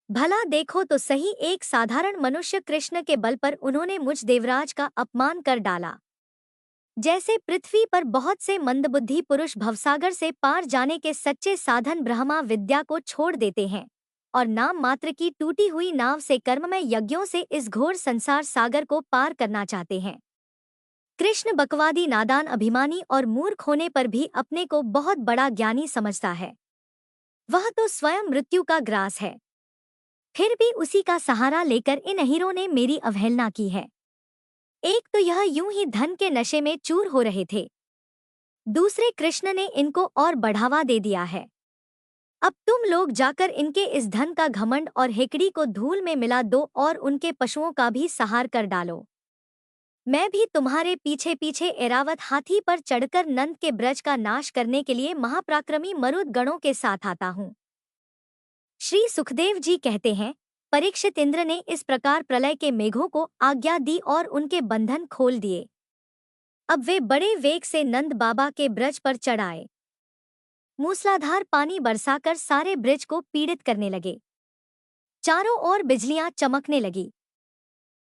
भला देखो तो सही, एक साधारण मनुष्य कृष्ण के बल पर उन्होंने मुझ देवराज का अपमान कर डाला। जैसे पृथ्वी पर बहुत से मंदबुद्धि पुरुष भवसागर से पार जाने के सच्चे साधन ब्रह्मा विद्या को छोड़ देते हैं और नाम मात्र की टूटी हुई नाव से कर्ममय यज्ञों से इस घोर संसार सागर को पार करना चाहते हैं। कृष्ण बकवादी, नादान, अभिमानी और मूर्ख होने पर भी अपने को बहुत बड़ा ज्ञानी समझता है। वह तो स्वयं मृत्यु का ग्रास है। फिर भी उसी का सहारा लेकर इन अहीरों ने मेरी अवहेलना की है। एक तो यह यूं ही धन के नशे में चूर हो रहे थे, दूसरे कृष्ण ने इनको और बढ़ावा दे दिया है। अब तुम लोग जाकर इनके इस धन का घमंड और हेकड़ी को धूल में मिला दो और उनके पशुओं का भी संहार कर डालो। मैं भी तुम्हारे पीछे पीछे ऐरावत हाथी पर चढ़कर नंद के ब्रज का नाश करने के लिए महापराक्रमी मरुद गणों के साथ आता हूँ। श्री सुखदेव जी कहते हैं, परीक्षित, इंद्र ने इस प्रकार प्रलय के मेघों को आज्ञा दी और उनके बंधन खोल दिए। अब वे बड़े वेग से नंद बाबा के ब्रज पर चढ़ आए। मूसलाधार पानी बरसाकर सारे ब्रिज को पीड़ित करने लगे। चारों ओर बिजलियां चमकने लगी।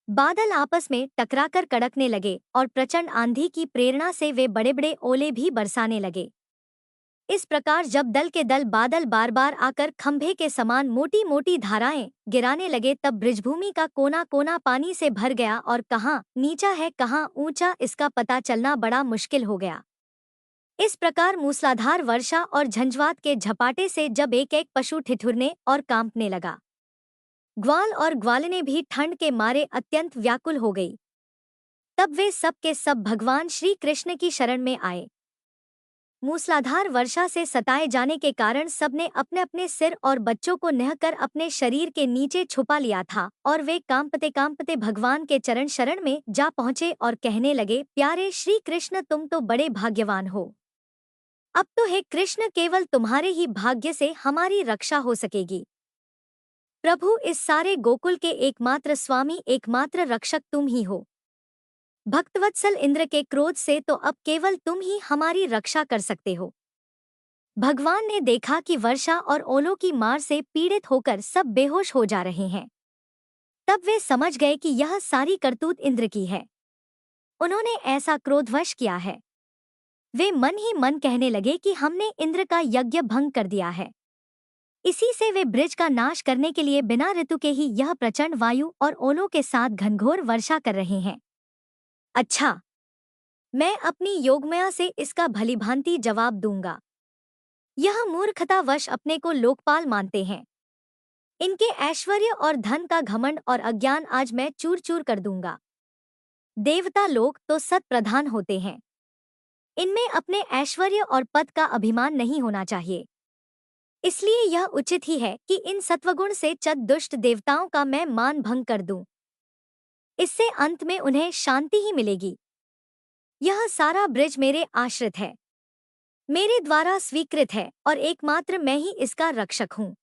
बादल आपस में टकराकर कड़कने लगे और प्रचंड आंधी की प्रेरणा से वे बड़े बड़े ओले भी बरसाने लगे। इस प्रकार जब दल के दल बादल बार बार आकर खंभे के समान मोटी मोटी धाराएं गिराने लगे, तब ब्रिजभूमि का कोना कोना पानी से भर गया और कहाँ नीचा है कहाँ ऊंचा, इसका पता चलना बड़ा मुश्किल हो गया। इस प्रकार मूसलाधार वर्षा और झंझावात के झपाटे से जब एक एक पशु ठिठुरने और कांपने लगा, ग्वाल और ग्वालिनें भी ठंड के मारे अत्यंत व्याकुल हो गई, तब वे सब के सब भगवान श्री कृष्ण की शरण में आए। मूसलाधार वर्षा से सताए जाने के कारण सबने अपने अपने सिर और बच्चों को नहकर अपने शरीर के नीचे छुपा लिया था और वे कांपते कांपते भगवान के चरण शरण में जा पहुंचे और कहने लगे, प्यारे श्री कृष्ण, तुम तो बड़े भाग्यवान हो। अब तो हे कृष्ण, केवल तुम्हारे ही भाग्य से हमारी रक्षा हो सकेगी। प्रभु, इस सारे गोकुल के एकमात्र स्वामी, एकमात्र रक्षक तुम ही हो। भक्तवत्सल इंद्र के क्रोध से तो अब केवल तुम ही हमारी रक्षा कर सकते हो। भगवान ने देखा कि वर्षा और ओलों की मार से पीड़ित होकर सब बेहोश हो जा रहे हैं। तब वे समझ गए कि यह सारी करतूत इंद्र की है। उन्होंने ऐसा क्रोधवश किया है। वे मन ही मन कहने लगे कि हमने इंद्र का यज्ञ भंग कर दिया है। इसी से वे ब्रिज का नाश करने के लिए बिना ऋतु के ही यह प्रचंड वायु और ओलों के साथ घनघोर वर्षा कर रहे हैं। अच्छा, मैं अपनी योगमाया से इसका भलीभांति जवाब दूंगा। यह मूर्खतावश अपने को लोकपाल मानते हैं। इनके ऐश्वर्य और धन का घमंड और अज्ञान आज मैं चूर चूर कर दूंगा। देवता लोग तो सत प्रधान होते हैं। इनमें अपने ऐश्वर्य और पद का अभिमान नहीं होना चाहिए। इसलिए यह उचित ही है कि इन सत्वगुण से चत दुष्ट देवताओं का मैं मान भंग कर दूं। इससे अंत में उन्हें शांति ही मिलेगी। यह सारा ब्रिज मेरे आश्रित है, मेरे द्वारा स्वीकृत है और एकमात्र मैं ही इसका रक्षक हूँ।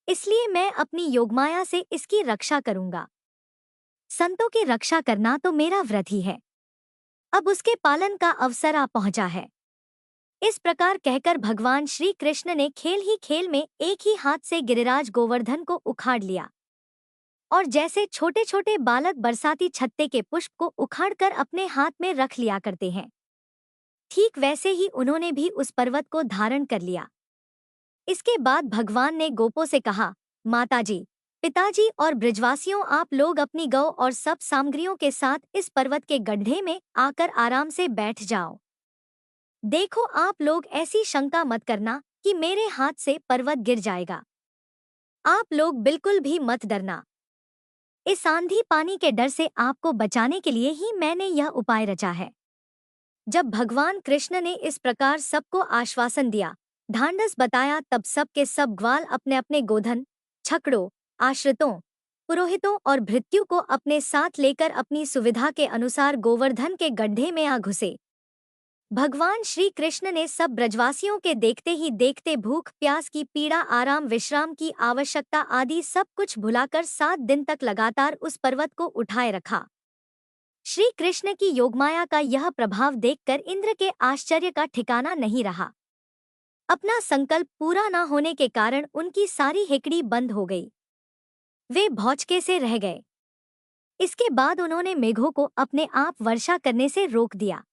इसलिए मैं अपनी योगमाया से इसकी रक्षा करूंगा। संतों की रक्षा करना तो मेरा व्रत ही है। अब उसके पालन का अवसर आ पहुंचा है। इस प्रकार कहकर भगवान श्री कृष्ण ने खेल ही खेल में एक ही हाथ से गिरिराज गोवर्धन को उखाड़ लिया और जैसे छोटे छोटे बालक बरसाती छत्ते के पुष्प को उखाड़कर अपने हाथ में रख लिया करते हैं, ठीक वैसे ही उन्होंने भी उस पर्वत को धारण कर लिया। इसके बाद भगवान ने गोपों से कहा, माताजी, पिताजी और ब्रजवासियों, आप लोग अपनी गौ और सब सामग्रियों के साथ इस पर्वत के गड्ढे में आकर आराम से बैठ जाओ। देखो, आप लोग ऐसी शंका मत करना कि मेरे हाथ से पर्वत गिर जाएगा। आप लोग बिल्कुल भी मत डरना। इस आंधी पानी के डर से आपको बचाने के लिए ही मैंने यह उपाय रचा है। जब भगवान कृष्ण ने इस प्रकार सबको आश्वासन दिया, ढांढस बताया, तब सब के सब ग्वाल अपने अपने गोधन, छकड़ों, आश्रितों, पुरोहितों और भृत्यु को अपने साथ लेकर अपनी सुविधा के अनुसार गोवर्धन के गड्ढे में आ घुसे। भगवान श्री कृष्ण ने सब ब्रजवासियों के देखते ही देखते भूख प्यास की पीड़ा, आराम विश्राम की आवश्यकता आदि सब कुछ भुलाकर 7 दिन तक लगातार उस पर्वत को उठाए रखा। श्री कृष्ण की योगमाया का यह प्रभाव देखकर इंद्र के आश्चर्य का ठिकाना नहीं रहा। अपना संकल्प पूरा न होने के कारण उनकी सारी हेकड़ी बंद हो गई। वे भौचके से रह गए। इसके बाद उन्होंने मेघों को अपने आप वर्षा करने से रोक दिया।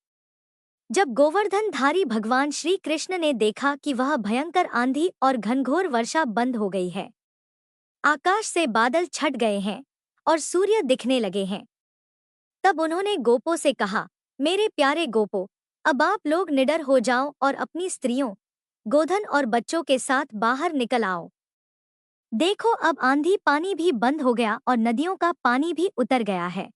जब गोवर्धनधारी भगवान श्री कृष्ण ने देखा कि वह भयंकर आंधी और घनघोर वर्षा बंद हो गई है, आकाश से बादल छट गए हैं और सूर्य दिखने लगे हैं, तब उन्होंने गोपों से कहा, मेरे प्यारे गोपों, अब आप लोग निडर हो जाओ और अपनी स्त्रियों, गोधन और बच्चों के साथ बाहर निकल आओ। देखो, अब आंधी पानी भी बंद हो गया और नदियों का पानी भी उतर गया है।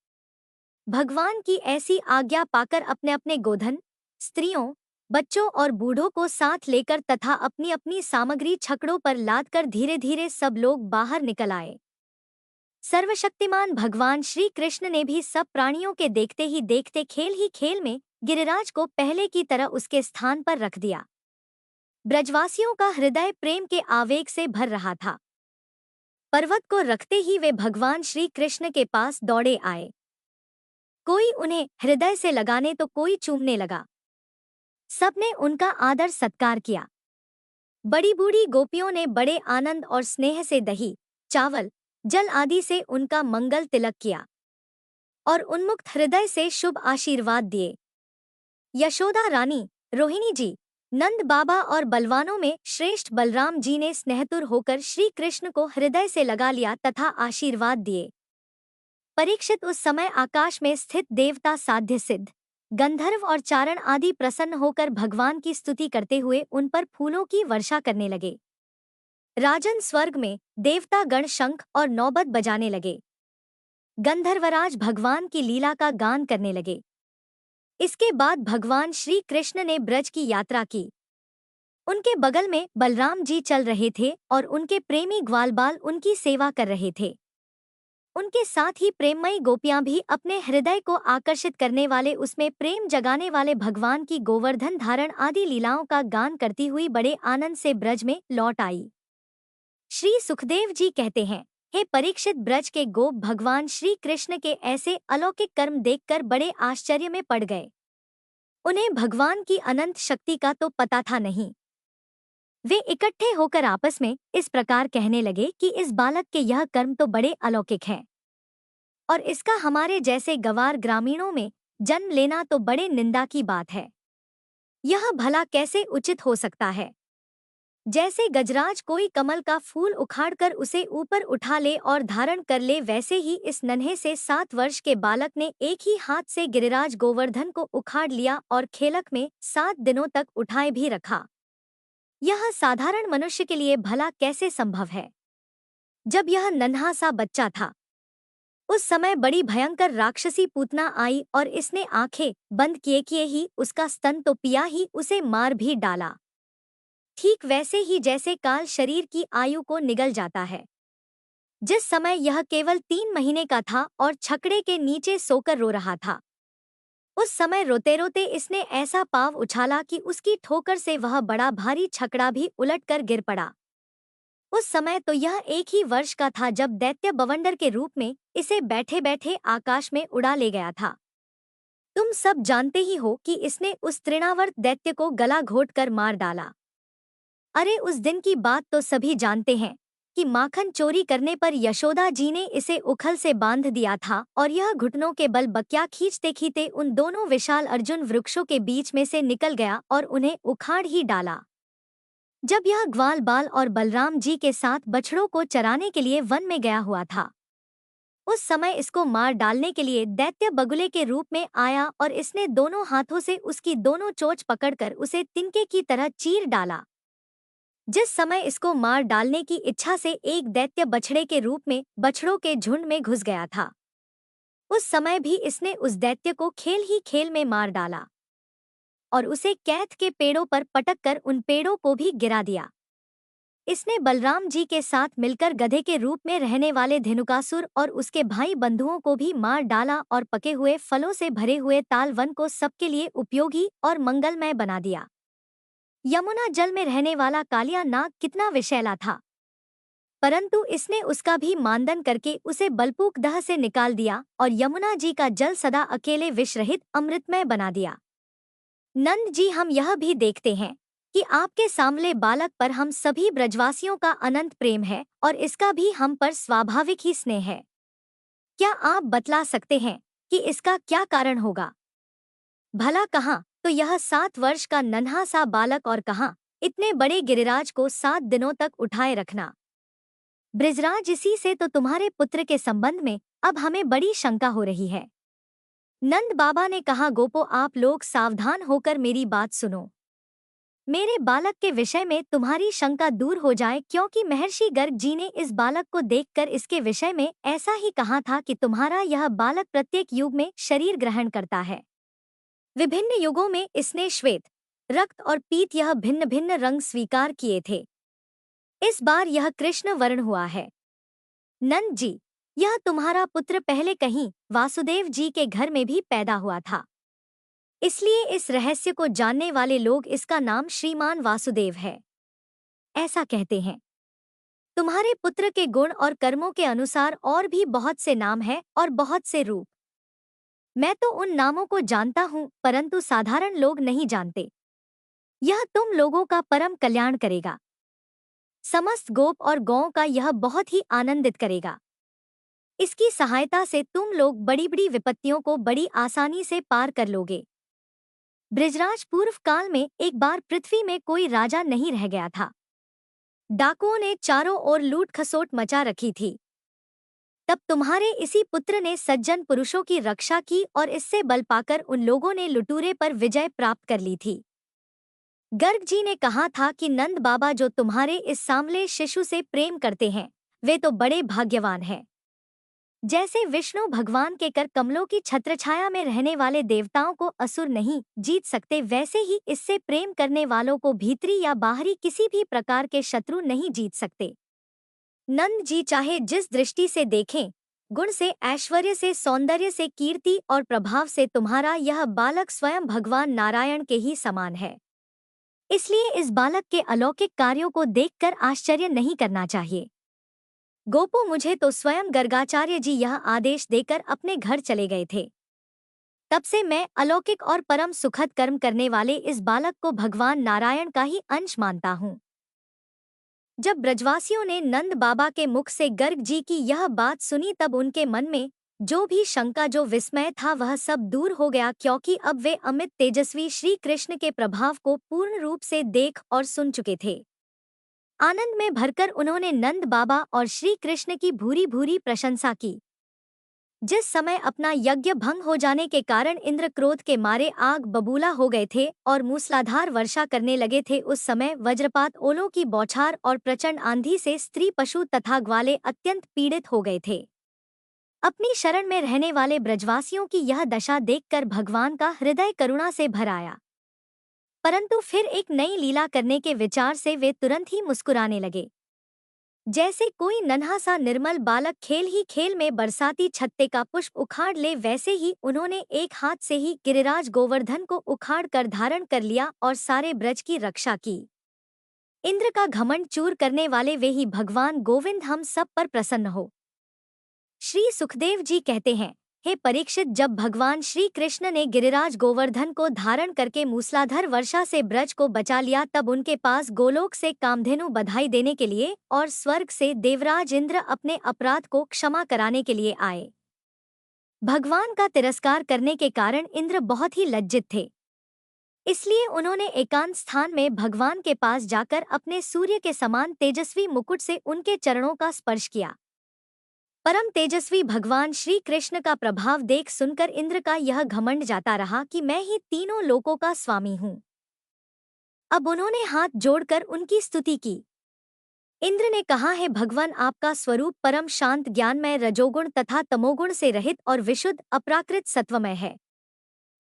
भगवान की ऐसी आज्ञा पाकर अपने अपने गोधन, स्त्रियों, बच्चों और बूढ़ों को साथ लेकर तथा अपनी अपनी सामग्री छकड़ों पर लादकर धीरे धीरे सब लोग बाहर निकल आए। सर्वशक्तिमान भगवान श्री कृष्ण ने भी सब प्राणियों के देखते ही देखते खेल ही खेल में गिरिराज को पहले की तरह उसके स्थान पर रख दिया। ब्रजवासियों का हृदय प्रेम के आवेग से भर रहा था। पर्वत को रखते ही वे भगवान श्री कृष्ण के पास दौड़े आए। कोई उन्हें हृदय से लगाने तो कोई चूमने लगा। सबने उनका आदर सत्कार किया। बड़ी बूढ़ी गोपियों ने बड़े आनंद और स्नेह से दही, चावल, जल आदि से उनका मंगल तिलक किया और उन्मुक्त हृदय से शुभ आशीर्वाद दिए। यशोदा रानी, रोहिणी जी, नंद बाबा और बलवानों में श्रेष्ठ बलराम जी ने स्नेहतुर होकर श्री कृष्ण को हृदय से लगा लिया तथा आशीर्वाद दिए। परीक्षित, उस समय आकाश में स्थित देवता, साध्य सिद्ध, गंधर्व और चारण आदि प्रसन्न होकर भगवान की स्तुति करते हुए उन पर फूलों की वर्षा करने लगे। राजन स्वर्ग में देवता गण शंख और नौबत बजाने लगे। गंधर्वराज भगवान की लीला का गान करने लगे। इसके बाद भगवान श्री कृष्ण ने ब्रज की यात्रा की। उनके बगल में बलराम जी चल रहे थे और उनके प्रेमी ग्वालबाल उनकी सेवा कर रहे थे। उनके साथ ही प्रेममयी गोपियां भी अपने हृदय को आकर्षित करने वाले, उसमें प्रेम जगाने वाले भगवान की गोवर्धन धारण आदि लीलाओं का गान करती हुई बड़े आनंद से ब्रज में लौट आई। श्री सुखदेव जी कहते हैं, हे परीक्षित, ब्रज के गोप भगवान श्री कृष्ण के ऐसे अलौकिक कर्म देखकर बड़े आश्चर्य में पड़ गए। उन्हें भगवान की अनंत शक्ति का तो पता था नहीं। वे इकट्ठे होकर आपस में इस प्रकार कहने लगे कि इस बालक के यह कर्म तो बड़े अलौकिक हैं और इसका हमारे जैसे गंवार ग्रामीणों में जन्म लेना तो बड़े निंदा की बात है। यह भला कैसे उचित हो सकता है? जैसे गजराज कोई कमल का फूल उखाड़कर उसे ऊपर उठा ले और धारण कर ले, वैसे ही इस नन्हे से 7 वर्ष के बालक ने एक ही हाथ से गिरिराज गोवर्धन को उखाड़ लिया और खेलक में 7 दिनों तक उठाए भी रखा। यह साधारण मनुष्य के लिए भला कैसे संभव है? जब यह नन्हा सा बच्चा था, उस समय बड़ी भयंकर राक्षसी पूतना आई और इसने आंखें बंद किए ही उसका स्तन तो पिया ही, उसे मार भी डाला। ठीक वैसे ही जैसे काल शरीर की आयु को निगल जाता है। जिस समय यह केवल 3 महीने का था और छकड़े के नीचे सोकर रो रहा था, उस समय रोते रोते इसने ऐसा पाँव उछाला कि उसकी ठोकर से वह बड़ा भारी छकड़ा भी उलटकर गिर पड़ा। उस समय तो यह 1 ही वर्ष का था जब दैत्य बवंडर के रूप में इसे बैठे बैठे आकाश में उड़ा ले गया था। तुम सब जानते ही हो कि इसने उस तृणावर्त दैत्य को गला घोंटकर मार डाला। अरे उस दिन की बात तो सभी जानते हैं कि माखन चोरी करने पर यशोदा जी ने इसे उखल से बांध दिया था और यह घुटनों के बल बकिया खींचते खींचते उन दोनों विशाल अर्जुन वृक्षों के बीच में से निकल गया और उन्हें उखाड़ ही डाला। जब यह ग्वाल बाल और बलराम जी के साथ बछड़ों को चराने के लिए वन में गया हुआ था, उस समय इसको मार डालने के लिए दैत्य बगुले के रूप में आया और इसने दोनों हाथों से उसकी दोनों चोंच पकड़कर उसे तिनके की तरह चीर डाला। जिस समय इसको मार डालने की इच्छा से एक दैत्य बछड़े के रूप में बछड़ों के झुंड में घुस गया था, उस समय भी इसने उस दैत्य को खेल ही खेल में मार डाला और उसे कैथ के पेड़ों पर पटक कर उन पेड़ों को भी गिरा दिया। इसने बलराम जी के साथ मिलकर गधे के रूप में रहने वाले धेनुकासुर और उसके भाई बंधुओं को भी मार डाला और पके हुए फलों से भरे हुए ताल वन को सबके लिए उपयोगी और मंगलमय बना दिया। यमुना जल में रहने वाला कालिया नाग कितना विषैला था, परंतु इसने उसका भी मानदन करके उसे बलपूक दह से निकाल दिया और यमुना जी का जल सदा अकेले विषरहित अमृतमय बना दिया। नंद जी, हम यह भी देखते हैं कि आपके सांवले बालक पर हम सभी ब्रजवासियों का अनंत प्रेम है और इसका भी हम पर स्वाभाविक ही स्नेह है। क्या आप बतला सकते हैं कि इसका क्या कारण होगा? भला कहाँ तो यह 7 वर्ष का नन्हा सा बालक और कहाँ इतने बड़े गिरिराज को 7 दिनों तक उठाए रखना। ब्रिजराज, इसी से तो तुम्हारे पुत्र के संबंध में अब हमें बड़ी शंका हो रही है। नंद बाबा ने कहा, गोपो, आप लोग सावधान होकर मेरी बात सुनो। मेरे बालक के विषय में तुम्हारी शंका दूर हो जाए, क्योंकि महर्षि गर्ग जी ने इस बालक को देखकर इसके विषय में ऐसा ही कहा था कि तुम्हारा यह बालक प्रत्येक युग में शरीर ग्रहण करता है। विभिन्न युगों में इसने श्वेत, रक्त और पीत यह भिन्न भिन्न रंग स्वीकार किए थे। इस बार यह कृष्ण वर्ण हुआ है। नंद जी, यह तुम्हारा पुत्र पहले कहीं वासुदेव जी के घर में भी पैदा हुआ था, इसलिए इस रहस्य को जानने वाले लोग इसका नाम श्रीमान वासुदेव है ऐसा कहते हैं। तुम्हारे पुत्र के गुण और कर्मों के अनुसार और भी बहुत से नाम हैं और बहुत से रूप। मैं तो उन नामों को जानता हूँ, परंतु साधारण लोग नहीं जानते। यह तुम लोगों का परम कल्याण करेगा। समस्त गोप और गौओं का यह बहुत ही आनंदित करेगा। इसकी सहायता से तुम लोग बड़ी बड़ी विपत्तियों को बड़ी आसानी से पार कर लोगे। ब्रिजराज, पूर्व काल में एक बार पृथ्वी में कोई राजा नहीं रह गया था। डाकुओं ने चारों ओर लूट खसोट मचा रखी थी। तब तुम्हारे इसी पुत्र ने सज्जन पुरुषों की रक्षा की और इससे बल पाकर उन लोगों ने लुटूरे पर विजय प्राप्त कर ली थी। गर्ग जी ने कहा था कि नंद बाबा, जो तुम्हारे इस सांवले शिशु से प्रेम करते हैं वे तो बड़े भाग्यवान हैं। जैसे विष्णु भगवान के कर कमलों की छत्रछाया में रहने वाले देवताओं को असुर नहीं जीत सकते, वैसे ही इससे प्रेम करने वालों को भीतरी या बाहरी किसी भी प्रकार के शत्रु नहीं जीत सकते। नंद जी, चाहे जिस दृष्टि से देखें, गुण से, ऐश्वर्य से, सौंदर्य से, कीर्ति और प्रभाव से तुम्हारा यह बालक स्वयं भगवान नारायण के ही समान है। इसलिए इस बालक के अलौकिक कार्यों को देखकर आश्चर्य नहीं करना चाहिए। गोपो, मुझे तो स्वयं गर्गाचार्य जी यह आदेश देकर अपने घर चले गए थे। तब से मैं अलौकिक और परम सुखद कर्म करने वाले इस बालक को भगवान नारायण का ही अंश मानता हूँ। जब ब्रजवासियों ने नंद बाबा के मुख से गर्ग जी की यह बात सुनी, तब उनके मन में जो भी शंका, जो विस्मय था, वह सब दूर हो गया, क्योंकि अब वे अमित तेजस्वी श्री कृष्ण के प्रभाव को पूर्ण रूप से देख और सुन चुके थे। आनंद में भरकर उन्होंने नंद बाबा और श्री कृष्ण की भूरी भूरी प्रशंसा की। जिस समय अपना यज्ञ भंग हो जाने के कारण इंद्र क्रोध के मारे आग बबूला हो गए थे और मूसलाधार वर्षा करने लगे थे, उस समय वज्रपात, ओलों की बौछार और प्रचंड आंधी से स्त्री, पशु तथा ग्वाले अत्यंत पीड़ित हो गए थे। अपनी शरण में रहने वाले ब्रजवासियों की यह दशा देखकर भगवान का हृदय करुणा से भर आया। परंतु फिर एक नई लीला करने के विचार से वे तुरंत ही मुस्कुराने लगे। जैसे कोई नन्हा सा निर्मल बालक खेल ही खेल में बरसाती छत्ते का पुष्प उखाड़ ले, वैसे ही उन्होंने एक हाथ से ही गिरिराज गोवर्धन को उखाड़ कर धारण कर लिया और सारे ब्रज की रक्षा की। इंद्र का घमंड चूर करने वाले वे ही भगवान गोविंद हम सब पर प्रसन्न हो। श्री सुखदेव जी कहते हैं, हे परीक्षित, जब भगवान श्री कृष्ण ने गिरिराज गोवर्धन को धारण करके मूसलाधार वर्षा से ब्रज को बचा लिया, तब उनके पास गोलोक से कामधेनु बधाई देने के लिए और स्वर्ग से देवराज इंद्र अपने अपराध को क्षमा कराने के लिए आए। भगवान का तिरस्कार करने के कारण इंद्र बहुत ही लज्जित थे। इसलिए उन्होंने एकांत स्थान में भगवान के पास जाकर अपने सूर्य के समान तेजस्वी मुकुट से उनके चरणों का स्पर्श किया। परम तेजस्वी भगवान श्री कृष्ण का प्रभाव देख सुनकर इंद्र का यह घमंड जाता रहा कि मैं ही तीनों लोकों का स्वामी हूँ। अब उन्होंने हाथ जोड़कर उनकी स्तुति की। इंद्र ने कहा, है भगवान, आपका स्वरूप परम शांत, ज्ञानमय, रजोगुण तथा तमोगुण से रहित और विशुद्ध अप्राकृत सत्वमय है।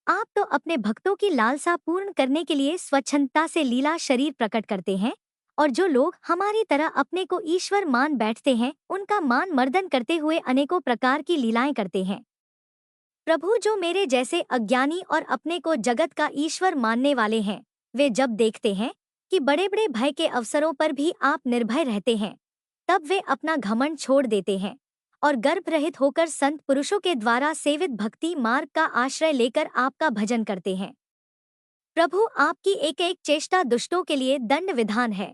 आप तो अपने भक्तों की लालसा पूर्ण करने के लिए स्वच्छंदता से लीला शरीर प्रकट करते हैं, और जो लोग हमारी तरह अपने को ईश्वर मान बैठते हैं, उनका मान मर्दन करते हुए अनेकों प्रकार की लीलाएं करते हैं। प्रभु, जो मेरे जैसे अज्ञानी और अपने को जगत का ईश्वर मानने वाले हैं, वे जब देखते हैं कि बड़े बड़े भय के अवसरों पर भी आप निर्भय रहते हैं, तब वे अपना घमंड छोड़ देते हैं और गर्भ रहित होकर संत पुरुषों के द्वारा सेवित भक्ति मार्ग का आश्रय लेकर आपका भजन करते हैं। प्रभु, आपकी एक एक चेष्टा दुष्टों के लिए दंड विधान है।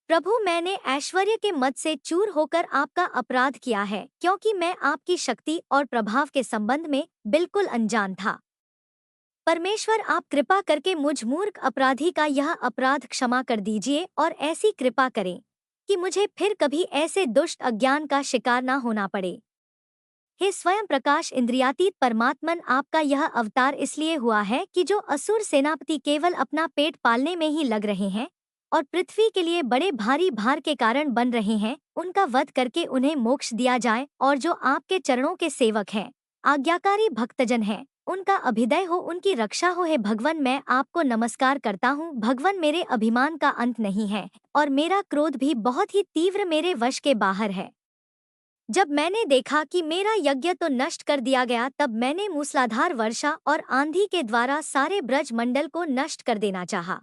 प्रभु, मैंने ऐश्वर्य के मद से चूर होकर आपका अपराध किया है, क्योंकि मैं आपकी शक्ति और प्रभाव के संबंध में बिल्कुल अनजान था। परमेश्वर, आप कृपा करके मुझ मूर्ख अपराधी का यह अपराध क्षमा कर दीजिए और ऐसी कृपा करें कि मुझे फिर कभी ऐसे दुष्ट अज्ञान का शिकार न होना पड़े। हे स्वयं प्रकाश इंद्रियातीत परमात्मन, आपका यह अवतार इसलिए हुआ है कि जो असुर सेनापति केवल अपना पेट पालने में ही लग रहे हैं और पृथ्वी के लिए बड़े भारी भार के कारण बन रहे हैं, उनका वध करके उन्हें मोक्ष दिया जाए, और जो आपके चरणों के सेवक हैं, आज्ञाकारी भक्तजन हैं, उनका अभिदय हो, उनकी रक्षा हो। हे भगवान, मैं आपको नमस्कार करता हूँ। भगवान, मेरे अभिमान का अंत नहीं है और मेरा क्रोध भी बहुत ही तीव्र मेरे वश के बाहर है। जब मैंने देखा कि मेरा यज्ञ तो नष्ट कर दिया गया, तब मैंने मूसलाधार वर्षा और आंधी के द्वारा सारे ब्रज मंडल को नष्ट कर देना चाहा।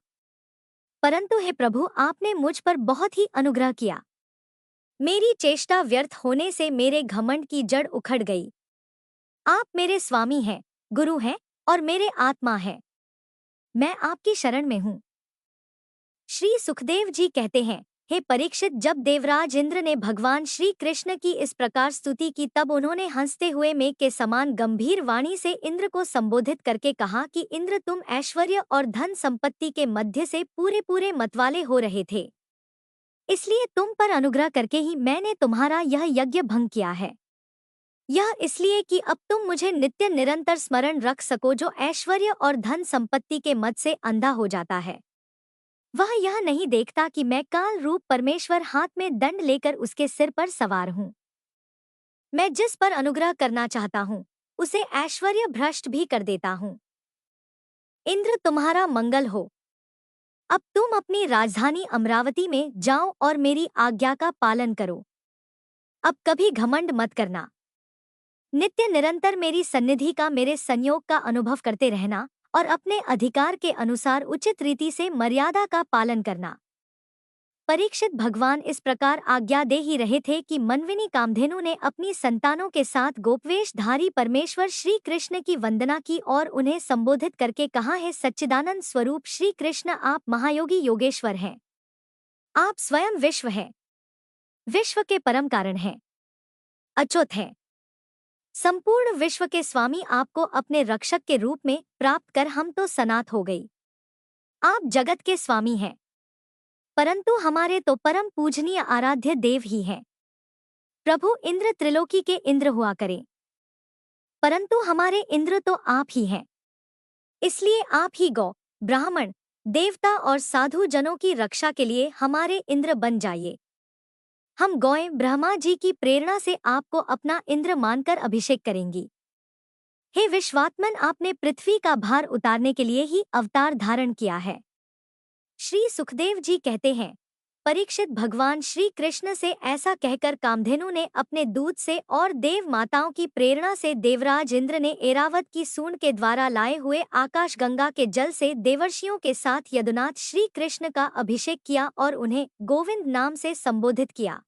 परंतु हे प्रभु, आपने मुझ पर बहुत ही अनुग्रह किया। मेरी चेष्टा व्यर्थ होने से मेरे घमंड की जड़ उखड़ गई। आप मेरे स्वामी हैं, गुरु हैं और मेरे आत्मा हैं। मैं आपकी शरण में हूँ। श्री सुखदेव जी कहते हैं, हे परीक्षित, जब देवराज इंद्र ने भगवान श्री कृष्ण की इस प्रकार स्तुति की, तब उन्होंने हंसते हुए मेघ के समान गंभीर वाणी से इंद्र को संबोधित करके कहा कि इंद्र, तुम ऐश्वर्य और धन संपत्ति के मध्य से पूरे पूरे मतवाले हो रहे थे, इसलिए तुम पर अनुग्रह करके ही मैंने तुम्हारा यह यज्ञ भंग किया है। यह इसलिए कि अब तुम मुझे नित्य निरंतर स्मरण रख सको, जो ऐश्वर्य और धन संपत्ति के मद से अंधा हो जाता है। वह यह नहीं देखता कि मैं काल रूप परमेश्वर हाथ में दंड लेकर उसके सिर पर सवार हूँ। मैं जिस पर अनुग्रह करना चाहता हूँ, उसे ऐश्वर्य भ्रष्ट भी कर देता हूँ। इंद्र, तुम्हारा मंगल हो। अब तुम अपनी राजधानी अमरावती में जाओ और मेरी आज्ञा का पालन करो। अब कभी घमंड मत करना। नित्य निरंतर मेरी सन्निधि का, मेरे संयोग का अनुभव करते रहना और अपने अधिकार के अनुसार उचित रीति से मर्यादा का पालन करना। परीक्षित भगवान इस प्रकार आज्ञा दे ही रहे थे कि मनविनी कामधेनु ने अपनी संतानों के साथ गोपवेशधारी परमेश्वर श्री कृष्ण की वंदना की और उन्हें संबोधित करके कहा, है सच्चिदानंद स्वरूप श्री कृष्ण, आप महायोगी योगेश्वर हैं। आप स्वयं विश्व हैं, विश्व के परम कारण हैं, अच्युत हैं। संपूर्ण विश्व के स्वामी आपको अपने रक्षक के रूप में प्राप्त कर हम तो सनाथ हो गई। आप जगत के स्वामी हैं, परंतु हमारे तो परम पूजनीय आराध्य देव ही हैं। प्रभु इंद्र त्रिलोकी के इंद्र हुआ करें, परंतु हमारे इंद्र तो आप ही हैं। इसलिए आप ही गौ, ब्राह्मण, देवता और साधु जनों की रक्षा के लिए हमारे इंद्र बन जाइए। हम गौएं ब्रह्मा जी की प्रेरणा से आपको अपना इंद्र मानकर अभिषेक करेंगी। हे विश्वात्मन, आपने पृथ्वी का भार उतारने के लिए ही अवतार धारण किया है। श्री सुखदेव जी कहते हैं, परीक्षित भगवान श्री कृष्ण से ऐसा कहकर कामधेनु ने अपने दूध से और देव माताओं की प्रेरणा से देवराज इंद्र ने एरावत की सूंड के द्वारा लाए हुए आकाश गंगा के जल से देवर्षियों के साथ यदुनाथ श्री कृष्ण का अभिषेक किया और उन्हें गोविंद नाम से संबोधित किया।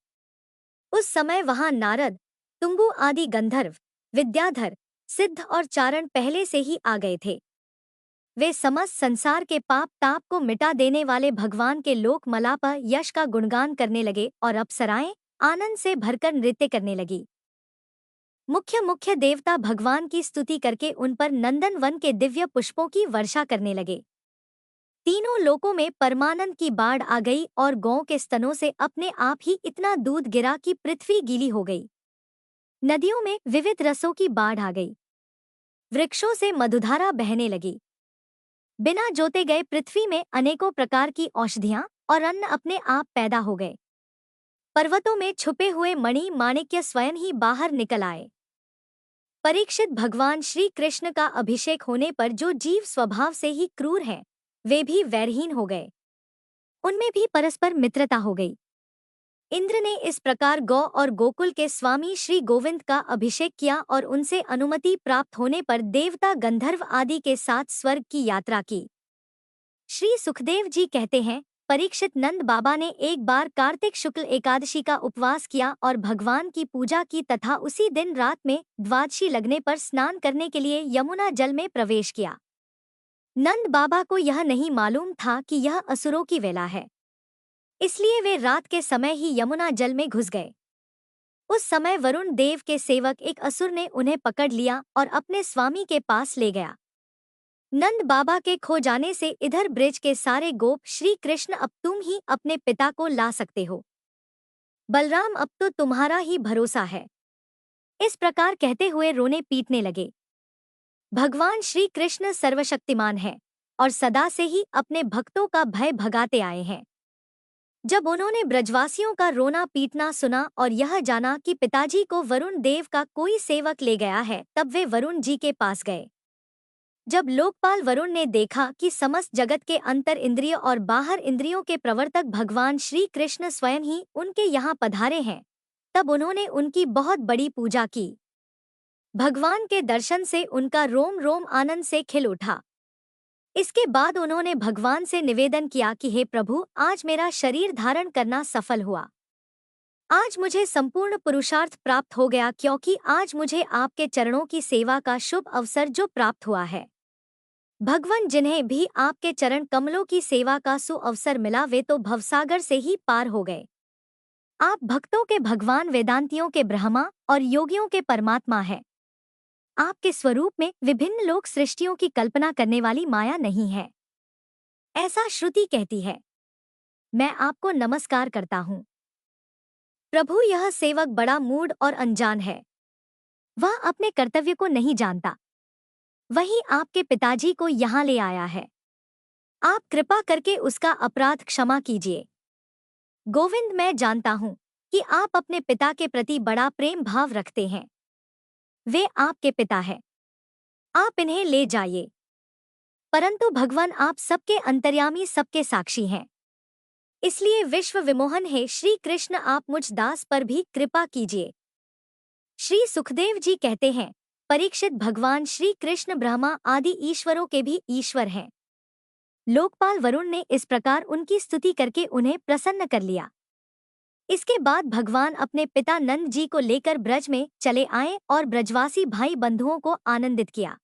उस समय वहां नारद, तुम्बु आदि गंधर्व, विद्याधर, सिद्ध और चारण पहले से ही आ गए थे। वे समस्त संसार के पाप ताप को मिटा देने वाले भगवान के लोक मलाप यश का गुणगान करने लगे और अप्सराएं आनंद से भरकर नृत्य करने लगी। मुख्य मुख्य देवता भगवान की स्तुति करके उन पर नंदन वन के दिव्य पुष्पों की वर्षा करने लगे। तीनों लोकों में परमानंद की बाढ़ आ गई और गौ के स्तनों से अपने आप ही इतना दूध गिरा कि पृथ्वी गीली हो गई। नदियों में विविध रसों की बाढ़ आ गई, वृक्षों से मधुधारा बहने लगी। बिना जोते गए पृथ्वी में अनेकों प्रकार की औषधियां और अन्न अपने आप पैदा हो गए। पर्वतों में छुपे हुए मणि माणिक्य स्वयं ही बाहर निकल आए। परीक्षित भगवान श्री कृष्ण का अभिषेक होने पर जो जीव स्वभाव से ही क्रूर हैं, वे भी वैरहीन हो गए। उनमें भी परस्पर मित्रता हो गई। इंद्र ने इस प्रकार गौ और गोकुल के स्वामी श्री गोविंद का अभिषेक किया और उनसे अनुमति प्राप्त होने पर देवता गंधर्व आदि के साथ स्वर्ग की यात्रा की। श्री सुखदेव जी कहते हैं, परीक्षित नंद बाबा ने एक बार कार्तिक शुक्ल एकादशी का उपवास किया और भगवान की पूजा की तथा उसी दिन रात में द्वादशी लगने पर स्नान करने के लिए यमुना जल में प्रवेश किया। नंद बाबा को यह नहीं मालूम था कि यह असुरों की वेला है, इसलिए वे रात के समय ही यमुना जल में घुस गए। उस समय वरुण देव के सेवक एक असुर ने उन्हें पकड़ लिया और अपने स्वामी के पास ले गया। नंद बाबा के खो जाने से इधर ब्रिज के सारे गोप, श्री कृष्ण अब तुम ही अपने पिता को ला सकते हो, बलराम अब तो तुम्हारा ही भरोसा है, इस प्रकार कहते हुए रोने पीटने लगे। भगवान श्री कृष्ण सर्वशक्तिमान है और सदा से ही अपने भक्तों का भय भगाते आए हैं। जब उन्होंने ब्रजवासियों का रोना पीटना सुना और यह जाना कि पिताजी को वरुण देव का कोई सेवक ले गया है, तब वे वरुण जी के पास गए। जब लोकपाल वरुण ने देखा कि समस्त जगत के अंतर इंद्रिय और बाहर इंद्रियों के प्रवर्तक भगवान श्री कृष्ण स्वयं ही उनके यहाँ पधारे हैं, तब उन्होंने उनकी बहुत बड़ी पूजा की। भगवान के दर्शन से उनका रोम रोम आनंद से खिल उठा। इसके बाद उन्होंने भगवान से निवेदन किया कि हे प्रभु, आज मेरा शरीर धारण करना सफल हुआ। आज मुझे संपूर्ण पुरुषार्थ प्राप्त हो गया, क्योंकि आज मुझे आपके चरणों की सेवा का शुभ अवसर जो प्राप्त हुआ है। भगवान, जिन्हें भी आपके चरण कमलों की सेवा का सुअवसर मिला, वे तो भवसागर से ही पार हो गए। आप भक्तों के भगवान, वेदांतियों के ब्रह्मा और योगियों के परमात्मा हैं। आपके स्वरूप में विभिन्न लोक सृष्टियों की कल्पना करने वाली माया नहीं है, ऐसा श्रुति कहती है। मैं आपको नमस्कार करता हूँ। प्रभु, यह सेवक बड़ा मूढ़ और अनजान है, वह अपने कर्तव्य को नहीं जानता। वही आपके पिताजी को यहाँ ले आया है। आप कृपा करके उसका अपराध क्षमा कीजिए। गोविंद, मैं जानता हूँ कि आप अपने पिता के प्रति बड़ा प्रेम भाव रखते हैं। वे आपके पिता हैं, आप इन्हें ले जाइए। परंतु भगवान, आप सबके अंतर्यामी, सबके साक्षी हैं, इसलिए विश्व विमोहन है श्री कृष्ण, आप मुझ दास पर भी कृपा कीजिए। श्री सुखदेव जी कहते हैं, परीक्षित भगवान श्री कृष्ण ब्रह्मा आदि ईश्वरों के भी ईश्वर हैं। लोकपाल वरुण ने इस प्रकार उनकी स्तुति करके उन्हें प्रसन्न कर लिया। इसके बाद भगवान अपने पिता नंद जी को लेकर ब्रज में चले आए और ब्रजवासी भाई बंधुओं को आनंदित किया।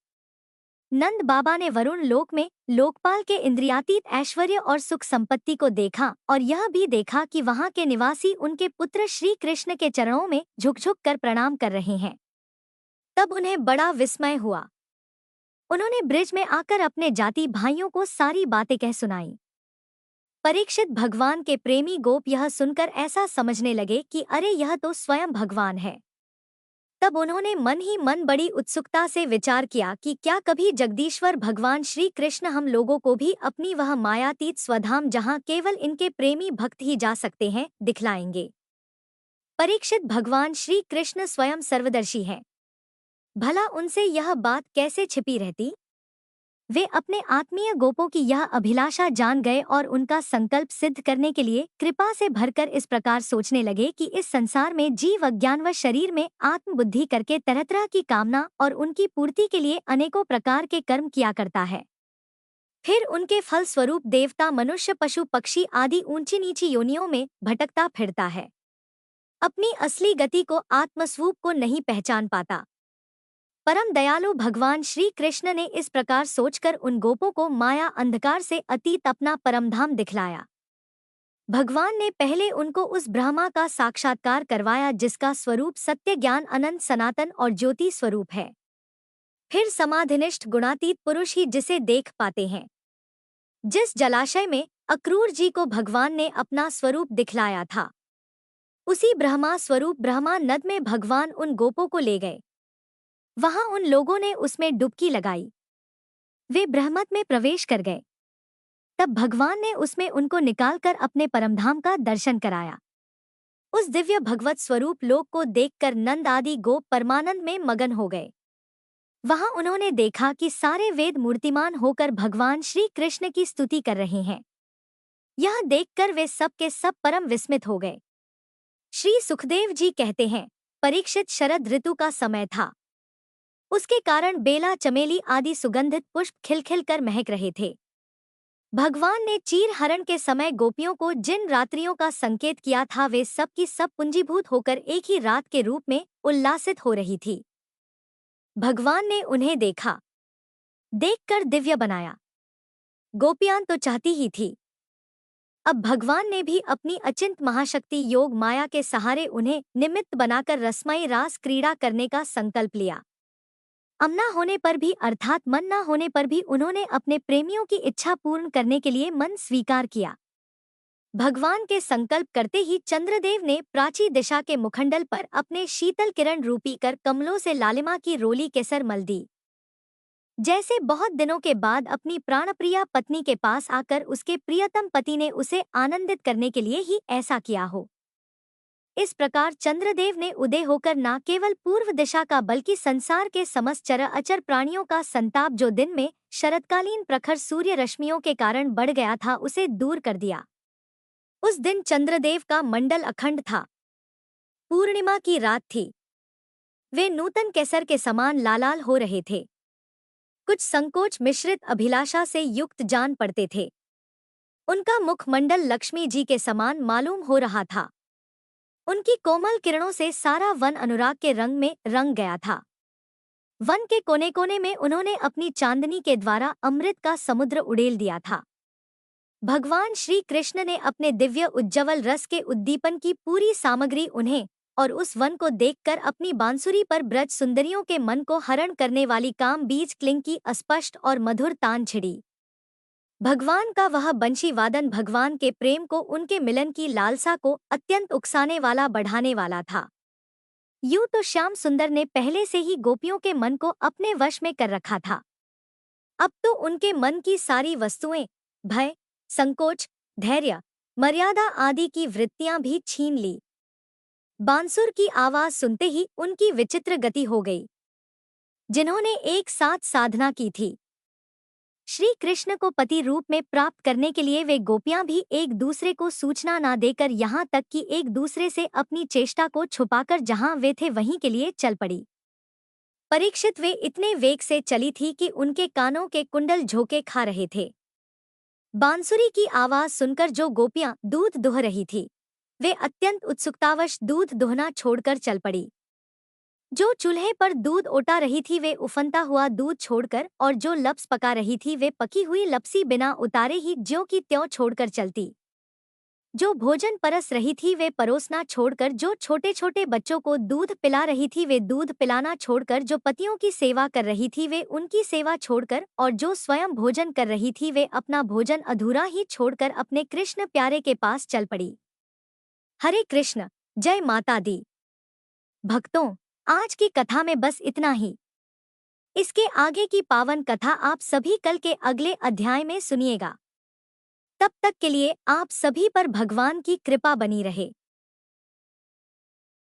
नंद बाबा ने वरुण लोक में लोकपाल के इंद्रियातीत ऐश्वर्य और सुख संपत्ति को देखा और यह भी देखा कि वहां के निवासी उनके पुत्र श्री कृष्ण के चरणों में झुक झुक कर प्रणाम कर रहे हैं। तब उन्हें बड़ा विस्मय हुआ। उन्होंने ब्रिज में आकर अपने जाति भाइयों को सारी बातें कह सुनाई। परीक्षित भगवान के प्रेमी गोप यह सुनकर ऐसा समझने लगे कि अरे यह तो स्वयं भगवान है। तब उन्होंने मन ही मन बड़ी उत्सुकता से विचार किया कि क्या कभी जगदीश्वर भगवान श्री कृष्ण हम लोगों को भी अपनी वह मायातीत स्वधाम जहां केवल इनके प्रेमी भक्त ही जा सकते हैं दिखलाएंगे। परीक्षित भगवान श्री कृष्ण स्वयं सर्वदर्शी हैं। भला उनसे यह बात कैसे छिपी रहती? वे अपने आत्मीय गोपों की यह अभिलाषा जान गए और उनका संकल्प सिद्ध करने के लिए कृपा से भरकर इस प्रकार सोचने लगे कि इस संसार में जीव अज्ञानवश शरीर में आत्मबुद्धि करके तरह तरह की कामना और उनकी पूर्ति के लिए अनेकों प्रकार के कर्म किया करता है। फिर उनके फल स्वरूप देवता मनुष्य पशु पक्षी आदि ऊंची नीची योनियों में भटकता फिरता है। अपनी असली गति को आत्मस्वरूप को नहीं पहचान पाता। परम दयालु भगवान श्री कृष्ण ने इस प्रकार सोचकर उन गोपों को माया अंधकार से अतीत अपना परमधाम दिखलाया। भगवान ने पहले उनको उस ब्रह्मा का साक्षात्कार करवाया जिसका स्वरूप सत्य ज्ञान अनंत सनातन और ज्योति स्वरूप है। फिर समाधिनिष्ठ गुणातीत पुरुष ही जिसे देख पाते हैं। जिस जलाशय में अक्रूर जी को भगवान ने अपना स्वरूप दिखलाया था, उसी ब्रह्मा स्वरूप ब्रह्मा नद में भगवान उन गोपों को ले गए। वहां उन लोगों ने उसमें डुबकी लगाई। वे ब्रह्मत में प्रवेश कर गए। तब भगवान ने उसमें उनको निकालकर अपने परमधाम का दर्शन कराया। उस दिव्य भगवत स्वरूप लोक को देखकर नंद आदि गोप परमानंद में मगन हो गए। वहां उन्होंने देखा कि सारे वेद मूर्तिमान होकर भगवान श्री कृष्ण की स्तुति कर रहे हैं। यह देखकर वे सब के सब परम विस्मित हो गए। श्री सुखदेव जी कहते हैं, परीक्षित शरद ऋतु का समय था। उसके कारण बेला चमेली आदि सुगंधित पुष्प खिलखिल कर महक रहे थे। भगवान ने चीर हरण के समय गोपियों को जिन रात्रियों का संकेत किया था वे सब की सब पुंजीभूत होकर एक ही रात के रूप में उल्लासित हो रही थी। भगवान ने उन्हें देखा, देखकर दिव्य बनाया। गोपियां तो चाहती ही थी। अब भगवान ने भी अपनी अचिंत महाशक्ति योग माया के सहारे उन्हें निमित्त बनाकर रसमयी रास क्रीड़ा करने का संकल्प लिया। अमना होने पर भी अर्थात मन न होने पर भी उन्होंने अपने प्रेमियों की इच्छा पूर्ण करने के लिए मन स्वीकार किया। भगवान के संकल्प करते ही चंद्रदेव ने प्राची दिशा के मुखंडल पर अपने शीतल किरण रूपी कर कमलों से लालिमा की रोली केसर मल दी। जैसे बहुत दिनों के बाद अपनी प्राणप्रिया पत्नी के पास आकर उसके प्रियतम पति ने उसे आनंदित करने के लिए ही ऐसा किया हो। इस प्रकार चंद्रदेव ने उदय होकर न केवल पूर्व दिशा का बल्कि संसार के समस्त चर अचर प्राणियों का संताप जो दिन में शरतकालीन प्रखर सूर्य रश्मियों के कारण बढ़ गया था उसे दूर कर दिया। उस दिन चंद्रदेव का मंडल अखंड था। पूर्णिमा की रात थी। वे नूतन केसर के समान लालाल हो रहे थे। कुछ संकोच मिश्रित अभिलाषा से युक्त जान पड़ते थे। उनका मुखमंडल लक्ष्मी जी के समान मालूम हो रहा था। उनकी कोमल किरणों से सारा वन अनुराग के रंग में रंग गया था। वन के कोने कोने में उन्होंने अपनी चांदनी के द्वारा अमृत का समुद्र उड़ेल दिया था। भगवान श्री कृष्ण ने अपने दिव्य उज्ज्वल रस के उद्दीपन की पूरी सामग्री उन्हें और उस वन को देखकर अपनी बांसुरी पर ब्रज सुंदरियों के मन को हरण करने वाली काम बीज क्लिंग की अस्पष्ट और मधुर तान छिड़ी। भगवान का वह बंशी वादन भगवान के प्रेम को उनके मिलन की लालसा को अत्यंत उकसाने वाला बढ़ाने वाला था। यूं तो श्याम सुंदर ने पहले से ही गोपियों के मन को अपने वश में कर रखा था। अब तो उनके मन की सारी वस्तुएं भय, संकोच, धैर्य, मर्यादा आदि की वृत्तियां भी छीन ली। बांसुर की आवाज सुनते ही उनकी विचित्र गति हो गई। जिन्होंने एक साथ साधना की थी, श्री कृष्ण को पति रूप में प्राप्त करने के लिए वे गोपियां भी एक दूसरे को सूचना न देकर यहाँ तक कि एक दूसरे से अपनी चेष्टा को छुपाकर जहाँ वे थे वहीं के लिए चल पड़ी। परीक्षित वे इतने वेग से चली थी कि उनके कानों के कुंडल झोंके खा रहे थे। बांसुरी की आवाज सुनकर जो गोपियां दूध दुह रही थी, वे अत्यंत उत्सुकतावश दूध दुहना छोड़कर चल पड़ी। जो चूल्हे पर दूध ओटा रही थी वे उफनता हुआ दूध छोड़कर, और जो लप्स पका रही थी वे पकी हुई लपसी बिना उतारे ही ज्यों की त्यों छोड़कर चलती। जो भोजन परस रही थी वे परोसना छोड़कर, जो छोटे छोटे बच्चों को दूध पिला रही थी वे दूध पिलाना छोड़कर, जो पतियों की सेवा कर रही थी वे उनकी सेवा छोड़कर, और जो स्वयं भोजन कर रही थी वे अपना भोजन अधूरा ही छोड़कर अपने कृष्ण प्यारे के पास चल पड़ी। हरे कृष्ण, जय माता दी। भक्तों, आज की कथा में बस इतना ही। इसके आगे की पावन कथा आप सभी कल के अगले अध्याय में सुनिएगा। तब तक के लिए आप सभी पर भगवान की कृपा बनी रहे।